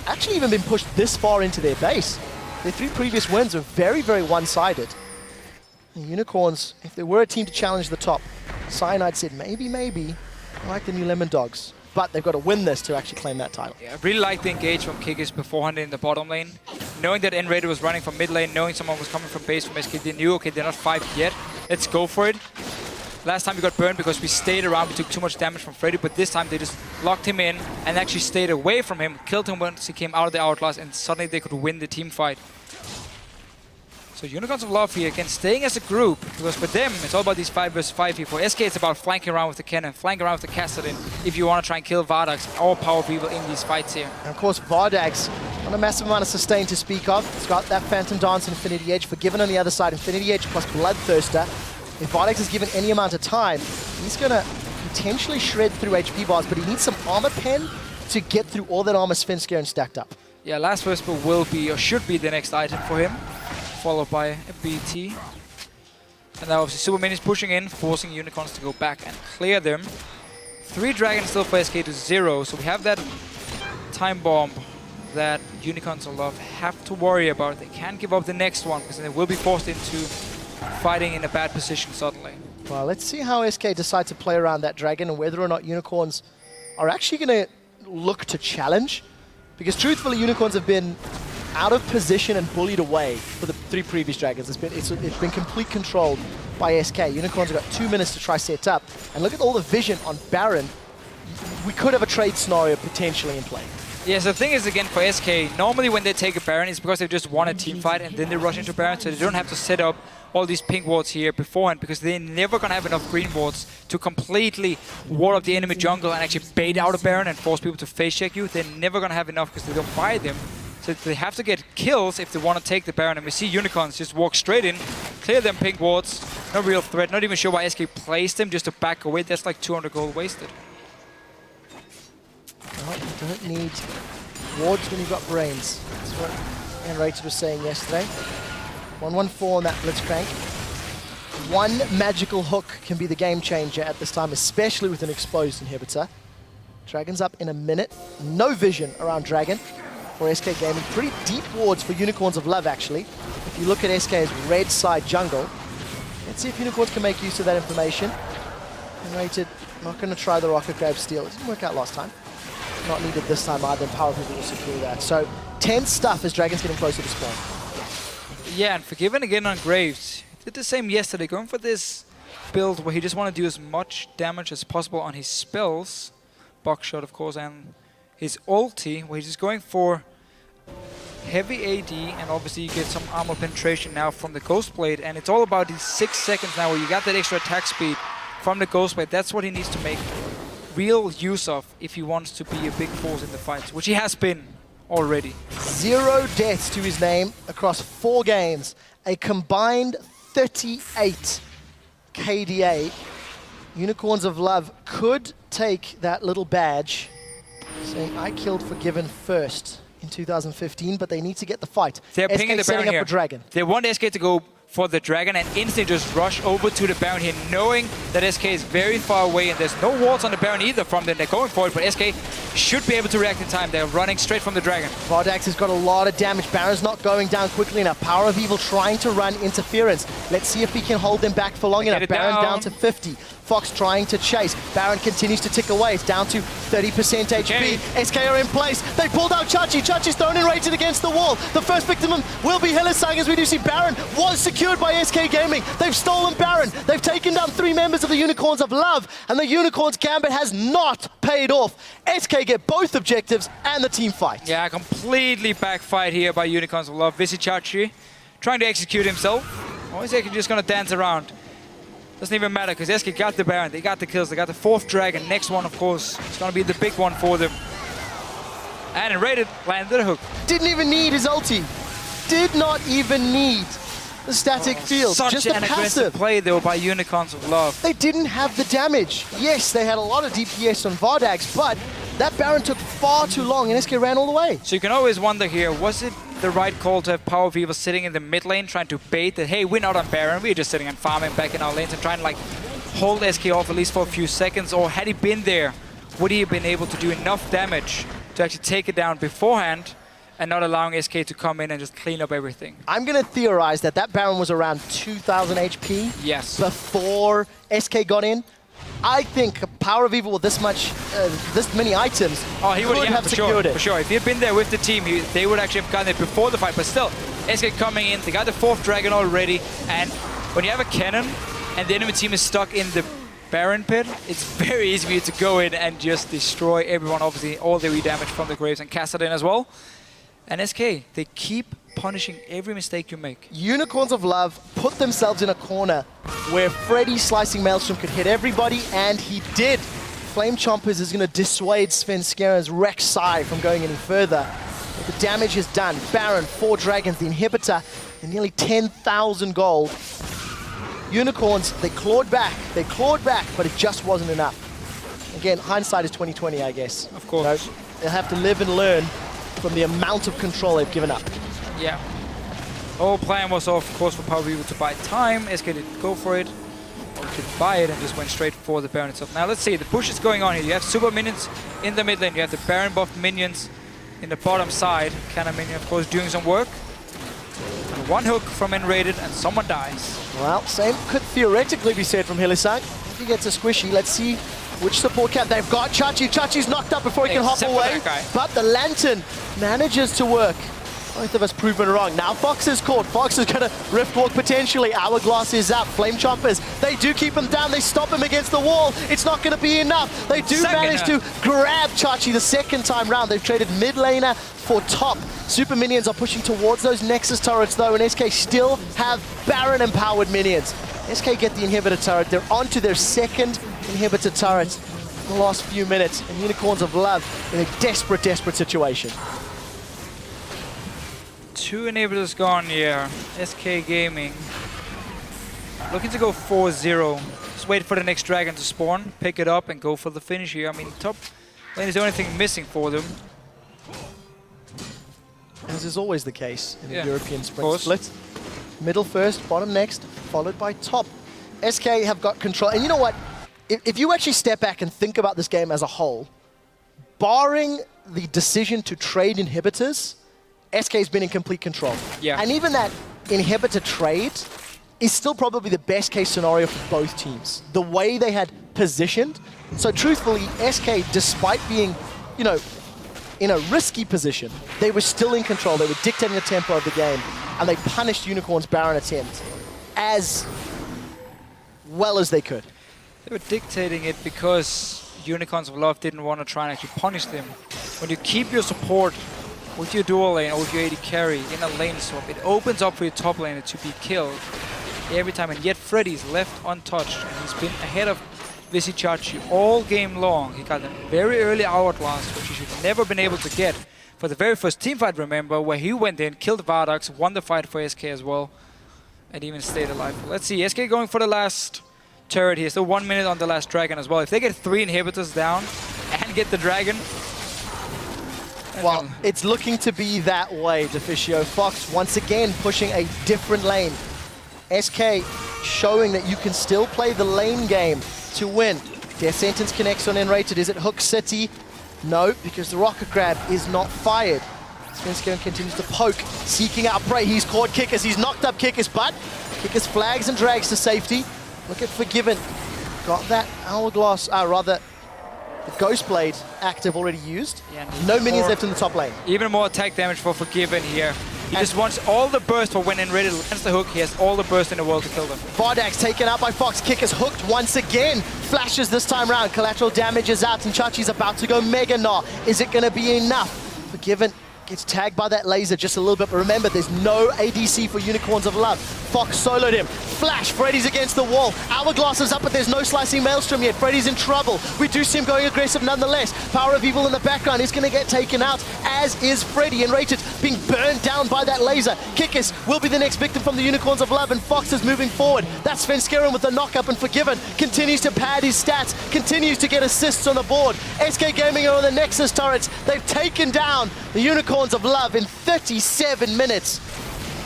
actually even been pushed this far into their base. Their 3 previous wins are very, very one-sided. Unicorns, if there were a team to challenge the top, Cyanide said maybe, I like the new Lemon Dogs. But they've got to win this to actually claim that title. Yeah, I really like the engage from Kikis beforehand in the bottom lane. Knowing that N-Raider was running from mid lane, knowing someone was coming from base from SK, they knew, okay, they're not 5 yet. Let's go for it. Last time we got burned because we stayed around, we took too much damage from Freddy, but this time they just locked him in and actually stayed away from him, killed him once he came out of the hourglass, and suddenly they could win the team fight. So Unicorns of Love here, again, staying as a group, because for them, it's all about these 5 versus 5 here. For SK, it's about flanking around with the cannon, flanking around with the Cassidy, if you want to try and kill Vardax or Power People in these fights here. And of course, Vardax, not a massive amount of sustain to speak of. It's got that Phantom Dance, Infinity Edge. Forgiven on the other side, Infinity Edge plus Bloodthirster. If Vardax is given any amount of time, he's going to potentially shred through HP bars, but he needs some armor pen to get through all that armor Svenskeren stacked up. Yeah, Last Whisper will be, or should be, the next item for him, followed by a BT. And now obviously Super Minions pushing in, forcing Unicorns to go back and clear them. 3 dragons still for SK to 0, so we have that time bomb that Unicorns of Love have to worry about. They can't give up the next one, because then they will be forced into fighting in a bad position suddenly. Well, let's see how SK decide to play around that dragon and whether or not Unicorns are actually going to look to challenge. Because truthfully, Unicorns have been out of position and bullied away for the 3 previous dragons. It's been complete controlled by SK. Unicorns have got 2 minutes to try set up. And look at all the vision on Baron. We could have a trade scenario potentially in play. Yeah, so the thing is, again, for SK, normally when they take a Baron, it's because they've just won a team fight and then they rush into Baron, so they don't have to set up all these pink wards here beforehand, because they're never going to have enough green wards to completely ward up the enemy jungle and actually bait out a Baron and force people to face check you. They're never going to have enough because they don't buy them. So they have to get kills if they want to take the Baron. And we see Unicorns just walk straight in, clear them pink wards. No real threat. Not even sure why SK placed them just to back away. That's like 200 gold wasted. Well, you don't need wards when you've got brains. That's what Rated was saying yesterday. 114 on that Blitzcrank. One magical hook can be the game changer at this time, especially with an exposed inhibitor. Dragon's up in a minute. No vision around Dragon for SK Gaming. Pretty deep wards for Unicorns of Love, actually. If you look at SK's red side jungle, let's see if Unicorns can make use of that information. And Rated, not going to try the Rocket Grab steal. It didn't work out last time. Not needed this time either, and Power People will secure that. So, tense stuff as Dragon's getting closer to spawn. Yeah, and Forgiven again on Graves. He did the same yesterday, going for this build where he just want to do as much damage as possible on his spells. Buckshot, of course, and his ulti, where he's just going for heavy AD, and obviously you get some armor penetration now from the Ghost Blade, and it's all about these 6 seconds now where you got that extra attack speed from the Ghost Blade. That's what he needs to make real use of if he wants to be a big force in the fights, which he has been already. 0 deaths to his name across 4 games. A combined 38 KDA. Unicorns of Love could take that little badge saying, I killed Forgiven first in 2015, but they need to get the fight. They're pinging the Baron here. For Dragon. They want SK to go for the Dragon and instantly just rush over to the Baron here, knowing that SK is very far away and there's no wards on the Baron either from them. They're going for it, but SK should be able to react in time. They're running straight from the Dragon. Vardax has got a lot of damage. Baron's not going down quickly enough. Power of Evil trying to run interference. Let's see if he can hold them back for long enough. Baron down to 50. Fox trying to chase. Baron continues to tick away. It's down to 30% HP. SK are in place. They pulled out Chachi. Chachi's thrown and rated against the wall. The first victim will be Hillesang, as we do see Baron was secured by SK Gaming. They've stolen Baron. They've taken down 3 members of the Unicorns of Love, and the Unicorns Gambit has not paid off. SK get both objectives and the team fight. Yeah, completely backfired here by Unicorns of Love. Chachi trying to execute himself. Or is SK just going to dance around? Doesn't even matter, because SK got the Baron, they got the kills, they got the 4th Dragon. Next one, of course, is going to be the big one for them. And Rated landed a hook. Didn't even need his ulti. Did not even need the static field. Such just an a aggressive play, though, by Unicorns of Love. They didn't have the damage. Yes, they had a lot of DPS on Vardax, but that Baron took far too long, and SK ran all the way. So you can always wonder here, was it the right call to have Power of Evil sitting in the mid lane trying to bait that, hey, we're not on Baron, we're just sitting and farming back in our lanes and trying to like hold SK off at least for a few seconds? Or had he been there, would he have been able to do enough damage to actually take it down beforehand and not allowing SK to come in and just clean up everything? I'm going to theorize that that Baron was around 2,000 HP before SK got in. I think Power of Evil with this many items he would have secured it. For sure. If he had been there with the team, they would actually have gotten it before the fight. But still, SK coming in, they got the 4th Dragon already. And when you have a cannon and the enemy team is stuck in the Baron pit, it's very easy for you to go in and just destroy everyone. Obviously, all the damage from the Graves and Kassadin as well. And SK, they keep punishing every mistake you make. Unicorns of Love put themselves in a corner where Freddy slicing Maelstrom could hit everybody, and he did. Flame Chompers is going to dissuade Svenskera's Rek'Sai from going any further. But the damage is done. Baron, 4 Dragons, the inhibitor, and nearly 10,000 gold. Unicorns, they clawed back, but it just wasn't enough. Again, hindsight is 20/20, I guess. Of course. You know, they'll have to live and learn from the amount of control they've given up. Yeah. The whole plan was, of course, for Power Evil to buy time. SK didn't go for it, or didn't buy it, and just went straight for the Baron itself. Now let's see, the push is going on here. You have super minions in the mid lane. You have the Baron buffed minions in the bottom side. Cannon minion, of course, doing some work. one hook from N-Rated and someone dies. Well, same could theoretically be said from Hylissang. If he gets a squishy, let's see which support camp they've got. Chachi. Chachi's knocked up before he can hop away. But the Lantern manages to work. Both of us proven wrong. Now Fox is caught. Fox is going to Rift Walk potentially. Hourglass is up. Flame Chompers, they do keep him down. They stop him against the wall. It's not going to be enough. They do manage to grab Chachi the second time round. They've traded mid laner for top. Super minions are pushing towards those Nexus turrets though, and SK still have Baron empowered minions. SK get the inhibitor turret. They're onto their second inhibitor turret in the last few minutes, and Unicorns of Love in a desperate, desperate situation. 2 inhibitors gone here. SK Gaming looking to go 4-0. Just wait for the next dragon to spawn, pick it up and go for the finish here. I mean, top lane is the only thing missing for them. As is always the case in the European sprint course. split. Middle first, bottom next, followed by top. SK have got control. And you know what? If you actually step back and think about this game as a whole, barring the decision to trade inhibitors, SK's been in complete control. Yeah. And even that inhibitor trade is still probably the best case scenario for both teams. The way they had positioned. So truthfully, SK, despite being, you know, in a risky position, they were still in control. They were dictating the tempo of the game, and they punished Unicorn's Baron attempt as well as they could. They were dictating it because Unicorns of Love didn't want to try and actually punish them. When you keep your support with your dual lane or with your AD carry in a lane swap, it opens up for your top laner to be killed every time, and yet Freddy's left untouched. And he's been ahead of Visichachi all game long. He got a very early hourglass, which he should never been able to get for the very first team fight, remember, where he went in, killed Vardax, won the fight for SK as well, and even stayed alive. Let's see, SK going for the last turret here. Still 1 minute on the last dragon as well. If they get 3 inhibitors down and get the dragon, well, it's looking to be that way, Deficio. Fox once again pushing a different lane. SK showing that you can still play the lane game to win. Death Sentence connects on N-Rated. Is it Hook City? No, because the Rocket Grab is not fired. Svenskeren continues to poke, seeking out prey. He's caught Kickers. He's knocked up Kickers, but Kickers flags and drags to safety. Look at Forgiven. Got that Hourglass, rather, the Ghost Blade active already used. Yeah, no minions left in the top lane. Even more attack damage for Forgiven here. He just wants all the burst for when N-Rated lands the hook. He has all the burst in the world to kill them. Vardax taken out by Fox. Kickers hooked once again. Flashes this time round. Collateral damage is out, and Chachi's about to go Mega Gnaw. Is it going to be enough? Forgiven gets tagged by that laser just a little bit, but remember, there's no ADC for Unicorns of Love. Fox soloed him. Flash, Freddy's against the wall. Hourglass is up, but there's no slicing Maelstrom yet. Freddy's in trouble. We do see him going aggressive nonetheless. Power of Evil in the background is going to get taken out, as is Freddy. And Rated being burned down by that laser. Kickers will be the next victim from the Unicorns of Love, and Fox is moving forward. That's Svenskeren with the knock-up, and Forgiven continues to pad his stats, continues to get assists on the board. SK Gaming are on the Nexus turrets. They've taken down the Unicorns of Love in 37 minutes.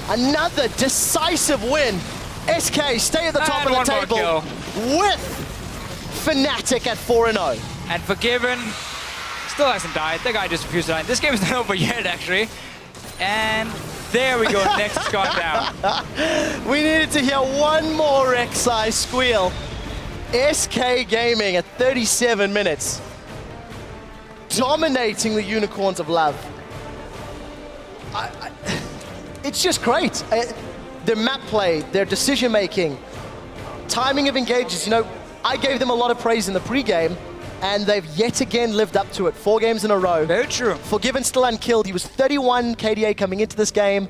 Another decisive win. SK stay at the top of the table with Fnatic at 4-0. And Forgiven still hasn't died. The guy just refused to die. This game is not over yet, actually. And there we go. Next has gone down. We needed to hear one more Rek'Sai squeal. SK Gaming at 37 minutes. Dominating the Unicorns of Love. It's just great. Their map play, their decision making, timing of engages. You know, I gave them a lot of praise in the pre-game, and they've yet again lived up to it. 4 games in a row. Very true. Forgiven still unkilled. He was 31 KDA coming into this game,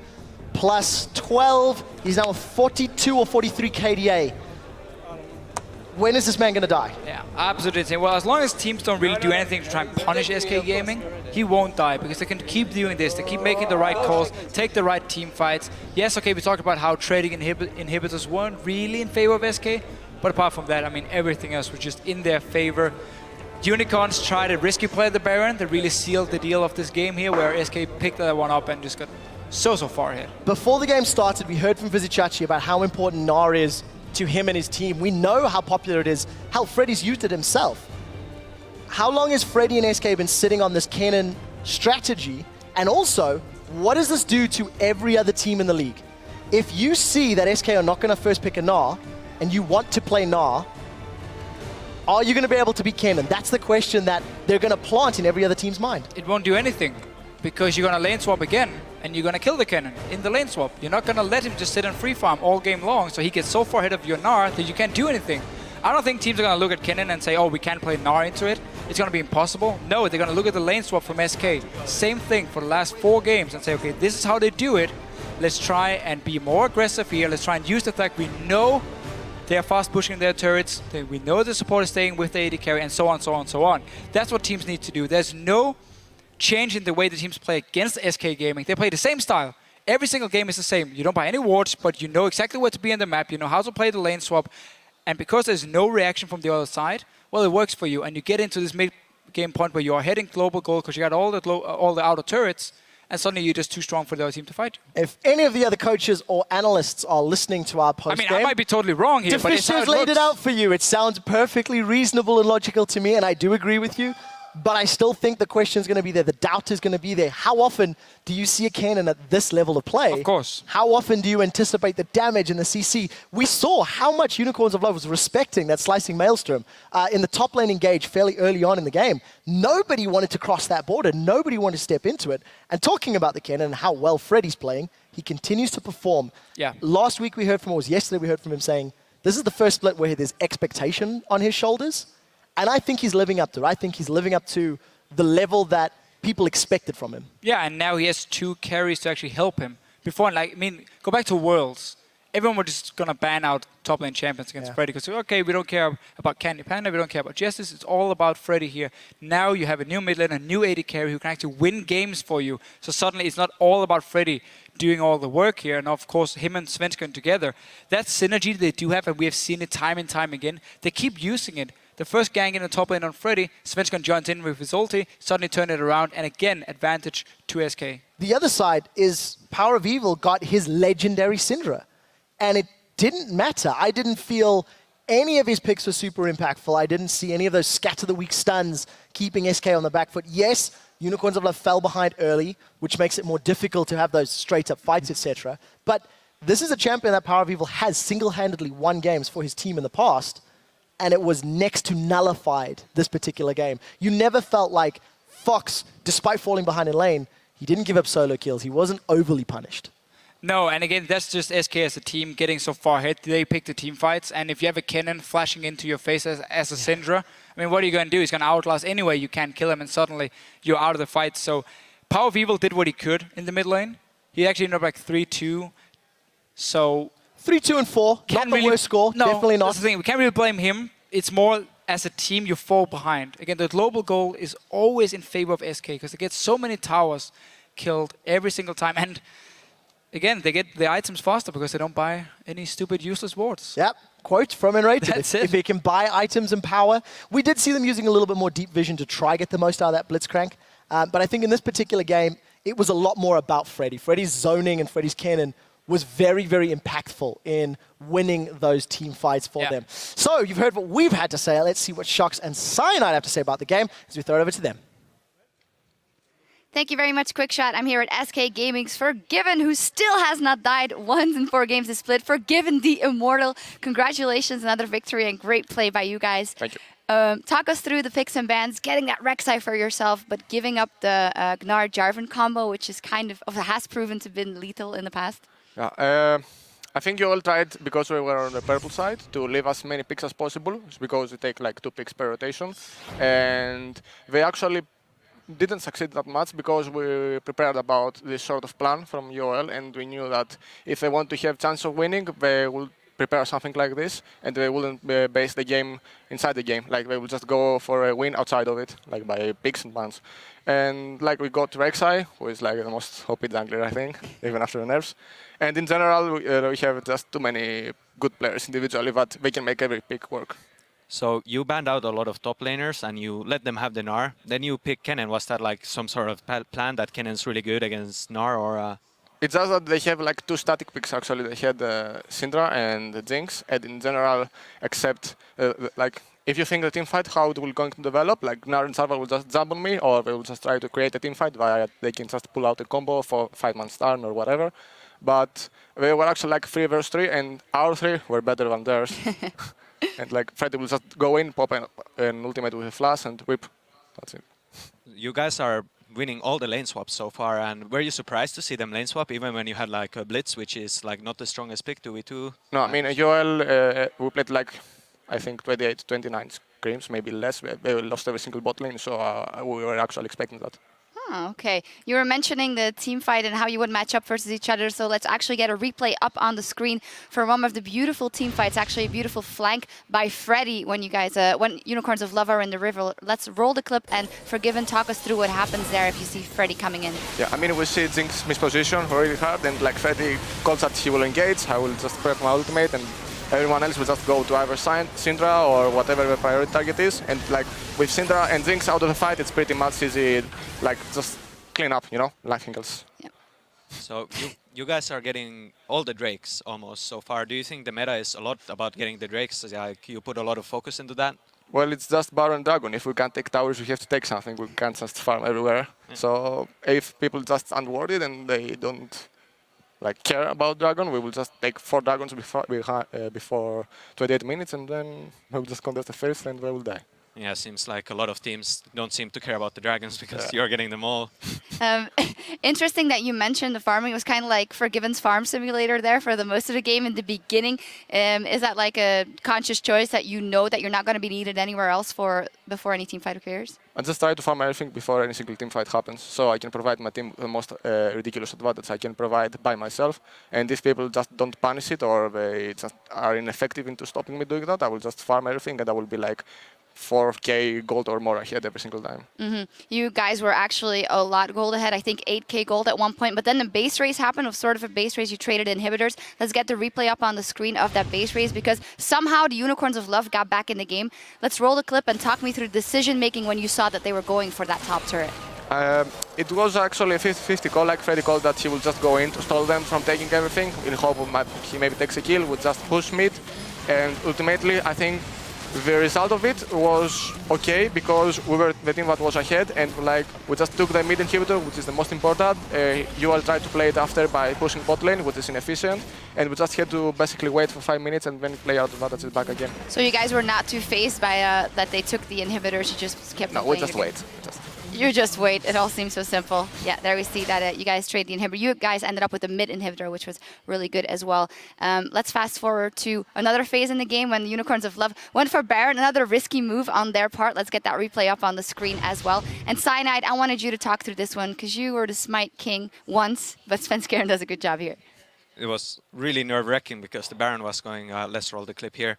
plus 12. He's now 42 or 43 KDA. When is this man going to die? Yeah, absolutely insane. Well, as long as teams don't really do anything to try and punish SK Gaming, he won't die, because they can keep doing this. They keep making the right calls, take the right team fights. Yes, okay, we talked about how trading inhibitors weren't really in favor of SK, but apart from that, I mean, everything else was just in their favor. Unicorns tried to risky play the Baron. They really sealed the deal of this game here, where SK picked that one up and just got so far ahead. Before the game started, we heard from Visichachi about how important Gnar is to him and his team. We know how popular it is, how Freddy's used it himself. How long has Freddy and SK been sitting on this Kennen strategy? And also, what does this do to every other team in the league? if you see that SK are not going to first pick a Gnar, and you want to play Gnar, are you going to be able to beat Kennen? That's the question that they're going to plant in every other team's mind. It won't do anything, because you're going to lane swap again, and you're going to kill the Kennen in the lane swap. You're not going to let him just sit and free farm all game long, so he gets so far ahead of your Gnar that you can't do anything. I don't think teams are going to look at Kennen and say, oh, we can't play Gnar into it. It's going to be impossible. No, they're going to look at the lane swap from SK. Same thing for the last 4 games and say, okay, this is how they do it. Let's try and be more aggressive here. Let's try and use the fact we know they are fast pushing their turrets. We know the support is staying with the AD carry, and so on, so on, so on. That's what teams need to do. There's no change in the way the teams play against SK Gaming. They play the same style. Every single game is the same. You don't buy any wards, but you know exactly where to be in the map. You know how to play the lane swap. And because there's no reaction from the other side, well, it works for you. And you get into this mid-game point where you are heading global goal because you got all the outer turrets, and suddenly you're just too strong for the other team to fight you. If any of the other coaches or analysts are listening to our post-game, I might be totally wrong here, but it's how it laid it looks. out for you. It sounds perfectly reasonable and logical to me, and I do agree with you. But I still think the question is going to be there. The doubt is going to be there. How often do you see a Kennen at this level of play? Of course. How often do you anticipate the damage in the CC? We saw how much Unicorns of Love was respecting that slicing Maelstrom in the top lane engage fairly early on in the game. Nobody wanted to cross that border. Nobody wanted to step into it. And talking about the Kennen and how well Freddy's playing, he continues to perform. Yeah. Last week we heard from, or was yesterday we heard from him saying, this is the first split where there's expectation on his shoulders. And I think he's living up to it. I think he's living up to the level that people expected from him. Yeah, and now he has 2 carries to actually help him. Before, go back to Worlds. Everyone was just going to ban out top lane champions against Freddy because, okay, we don't care about Candy Panda, we don't care about Justice, it's all about Freddy here. Now you have a new mid lane, a new AD carry who can actually win games for you. So suddenly it's not all about Freddy doing all the work here, and of course him and Svensson together. That synergy they do have, and we have seen it time and time again, they keep using it. The first gang in the top lane on Freddy, Svensson joins in with his ulti, suddenly turn it around, and again, advantage to SK. The other side is Power of Evil got his legendary Syndra, and it didn't matter. I didn't feel any of his picks were super impactful. I didn't see any of those scatter the weak stuns keeping SK on the back foot. Yes, Unicorns of Love fell behind early, which makes it more difficult to have those straight-up fights, etc. But this is a champion that Power of Evil has single-handedly won games for his team in the past, and it was next to nullified this particular game. You never felt like Fox, despite falling behind in lane, he didn't give up solo kills. He wasn't overly punished. No, and again, that's just SK as a team getting so far ahead. They pick the team fights, and if you have a Kennen flashing into your face as a Syndra, I mean, what are you going to do? He's going to outlast anyway. You can't kill him, and suddenly you're out of the fight. So Power of Evil did what he could in the mid lane. He actually ended up like 3-2. So 3-2 and 4, not the worst score, no, definitely not. That's the thing. We can't really blame him. It's more as a team you fall behind. Again, the global goal is always in favor of SK because they get so many towers killed every single time. And again, they get the items faster because they don't buy any stupid useless wards. Yep. Quote from Enrated. That's it. If they can buy items and power. We did see them using a little bit more deep vision to try get the most out of that Blitzcrank. But I think in this particular game, it was a lot more about Freddy. Freddy's zoning and Freddy's Kennen was very, very impactful in winning those team fights for them. So you've heard what we've had to say. Let's see what Shox and Cyanide have to say about the game as we throw it over to them. Thank you very much, Quickshot. I'm here at SK Gaming's Forgiven, who still has not died once in 4 games this split. Forgiven the Immortal. Congratulations, another victory and great play by you guys. Thank you. Talk us through the picks and bans, getting that Rek'Sai for yourself, but giving up the Gnar-Jarvan combo, which is has proven to have been lethal in the past. Yeah, I think you all tried, because we were on the purple side, to leave as many picks as possible. It's because we take like 2 picks per rotation. And they actually didn't succeed that much because we prepared about this sort of plan from UOL, and we knew that if they want to have chance of winning, they will prepare something like this, and they wouldn't base the game inside the game. Like they will just go for a win outside of it, like by picks and bans. And like we got Rek'Sai, who is like the most OP jungler, I think, even after the nerfs. And in general, we have just too many good players individually that they can make every pick work. So you banned out a lot of top laners and you let them have the Gnar. Then you pick Kennen. Was that like some sort of plan that Kennen's really good against Gnar, or? It's just that they have like 2 static picks actually. They had Syndra and Jinx, and in general, except like if you think the team fight, how it will going to develop, like Gnar and Salva will just jump on me, or they will just try to create a team fight via they can just pull out a combo for 5-man stun or whatever. but they were actually like 3 versus 3, and our 3 were better than theirs. And like Freddy will just go in, pop an ultimate with a flash, and whip. That's it. You guys are winning all the lane swaps so far, and were you surprised to see them lane swap even when you had like a Blitz, which is like not the strongest pick, 2v2? No, I mean, UOL, we played like, I think 28, 29 scrims, maybe less. They lost every single bot lane, so we were actually expecting that. Oh, okay. You were mentioning the team fight and how you would match up versus each other. So let's actually get a replay up on the screen for one of the beautiful team fights. Actually, a beautiful flank by Freddy when you guys, when Unicorns of Love are in the river. Let's roll the clip and Forgiven talk us through what happens there if you see Freddy coming in. Yeah, I mean, we see Jinx misposition really hard, and like Freddy calls that he will engage. I will just prep my ultimate, and everyone else will just go to either Syndra or whatever the priority target is. And like with Syndra and Jinx out of the fight, it's pretty much easy, like just clean up, you know, nothing else. Yeah. So you guys are getting all the Drakes almost so far. Do you think the meta is a lot about getting the Drakes? Like you put a lot of focus into that? Well, it's just Baron Dragon. If we can't take towers, we have to take something. We can't just farm everywhere. Yeah. So if people just unwarded and they don't like care about Dragon, we will just take 4 Dragons before 28 minutes, and then we will just contest the first, and we will die. Yeah, seems like a lot of teams don't seem to care about the dragons because you're getting them all. Interesting that you mentioned the farming. It was kind of like Forgiven's farm simulator there for the most of the game in the beginning. Is that like a conscious choice that you know that you're not going to be needed anywhere else before any team fight occurs? I just try to farm everything before any single team fight happens, so I can provide my team the most ridiculous advantage I can provide by myself. And if people just don't punish it or they just are ineffective into stopping me doing that, I will just farm everything and I will be like 4k gold or more ahead every single time. Mm-hmm. You guys were actually a lot gold ahead, I think 8k gold at one point, but then the base race happened. It was sort of a base race. You traded inhibitors. Let's get the replay up on the screen of that base race because somehow the Unicorns of Love got back in the game. Let's roll the clip and talk me through decision making when you saw that they were going for that top turret. It was actually a 50-50 call, like Freddy called that he will just go in to stall them from taking everything in hope of he maybe takes a kill, would just push mid, and ultimately I think the result of it was okay because we were the team that was ahead, and like we just took the mid inhibitor, which is the most important. UOL tried to play it after by pushing bot lane, which is inefficient, and we just had to basically wait for 5 minutes and then play out of that back again. So you guys were not too phased by that they took the inhibitors, you just kept No, we just wait. You just wait. It all seems so simple. Yeah, there we see that you guys trade the inhibitor. You guys ended up with a mid inhibitor, which was really good as well. Let's fast forward to another phase in the game when the Unicorns of Love went for Baron. Another risky move on their part. Let's get that replay up on the screen as well. And Cyanide, I wanted you to talk through this one because you were the Smite King once, but Svenskeren does a good job here. It was really nerve-wracking because the Baron was going, let's roll the clip here.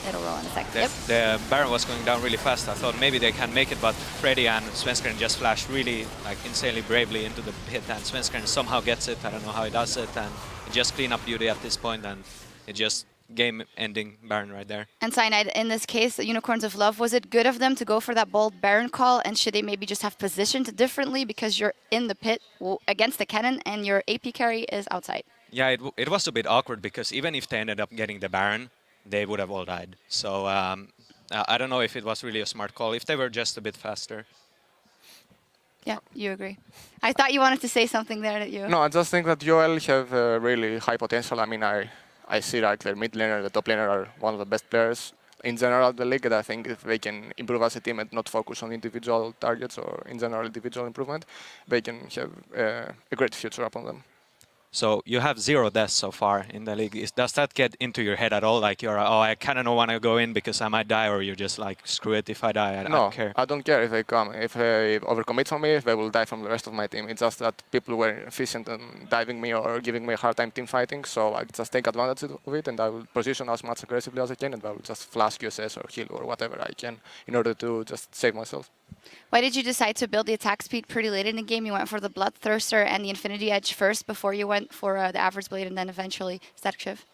It'll roll in a second. The Baron was going down really fast. I thought maybe they can make it, but Freddy and Svenskeren just flashed really like insanely bravely into the pit, and Svenskeren somehow gets it. I don't know how he does it, and it just clean up duty at this point, and it just game-ending Baron right there. And Cyanide, in this case, the Unicorns of Love, was it good of them to go for that bold Baron call, and should they maybe just have positioned differently because you're in the pit against the cannon and your AP carry is outside? Yeah, it was a bit awkward because even if they ended up getting the Baron, they would have all died. So I don't know if it was really a smart call, if they were just a bit faster. Yeah, you agree. I thought you wanted to say something there that you... No, I just think that UOL have really high potential. I mean, I see like their mid laner, the top laner are one of the best players in general of the league, and I think if they can improve as a team and not focus on individual targets or in general individual improvement, they can have a great future upon them. So you have 0 deaths so far in the league. Does that get into your head at all? Like you're, oh, I kind of don't want to go in because I might die, or you're just like, screw it, if I die, I don't care. I don't care if they come. If they overcommit from me, they will die from the rest of my team. It's just that people were efficient in diving me or giving me a hard time team fighting, so I just take advantage of it and I will position as much aggressively as I can, and I will just flash QSS or heal or whatever I can in order to just save myself. Why did you decide to build the attack speed pretty late in the game? You went for the Bloodthirster and the Infinity Edge first before you went for the Average Blade and then eventually Static Shiv?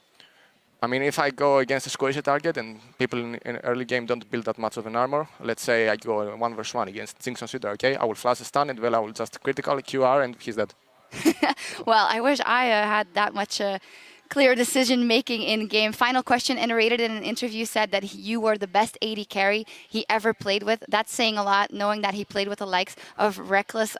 I mean, if I go against a squishy target and people in early game don't build that much of an armor, let's say I go 1 versus 1 against Jinx on Shooter, okay? I will flash a stun and well, I will just critical QR and he's dead. Well, I wish I had that much clear decision making in game. Final question, Iterated in an interview said that you were the best AD carry he ever played with. That's saying a lot, knowing that he played with the likes of Reckless.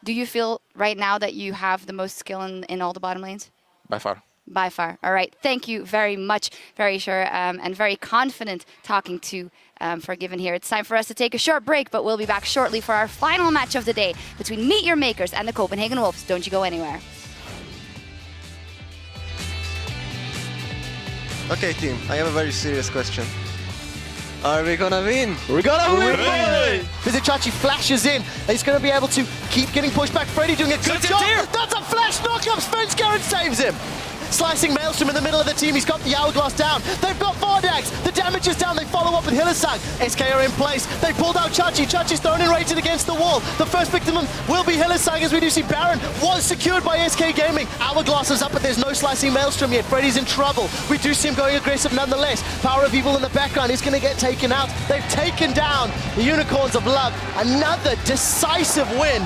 Do you feel right now that you have the most skill in all the bottom lanes? By far. By far. All right. Thank you very much. Very sure and very confident talking to Forgiven here. It's time for us to take a short break, but we'll be back shortly for our final match of the day between Meet Your Makers and the Copenhagen Wolves. Don't you go anywhere. Okay, team, I have a very serious question. Are we gonna win? We're gonna win, boy! Vizicachi flashes in. He's gonna be able to keep getting pushed back. Freddy doing a good job. That's a flash knockup. Svenskeren saves him. Slicing Maelstrom in the middle of the team. He's got the Hourglass down. They've got Vardags. The damage is down. They follow up with Hylissang. SK are in place. They pulled out Chachi. Chachi's thrown and rated against the wall. The first victim will be Hylissang, as we do see Baron was secured by SK Gaming. Hourglass is up, but there's no slicing Maelstrom yet. Freddy's in trouble. We do see him going aggressive nonetheless. Power of Evil in the background is going to get taken out. They've taken down the Unicorns of Love. Another decisive win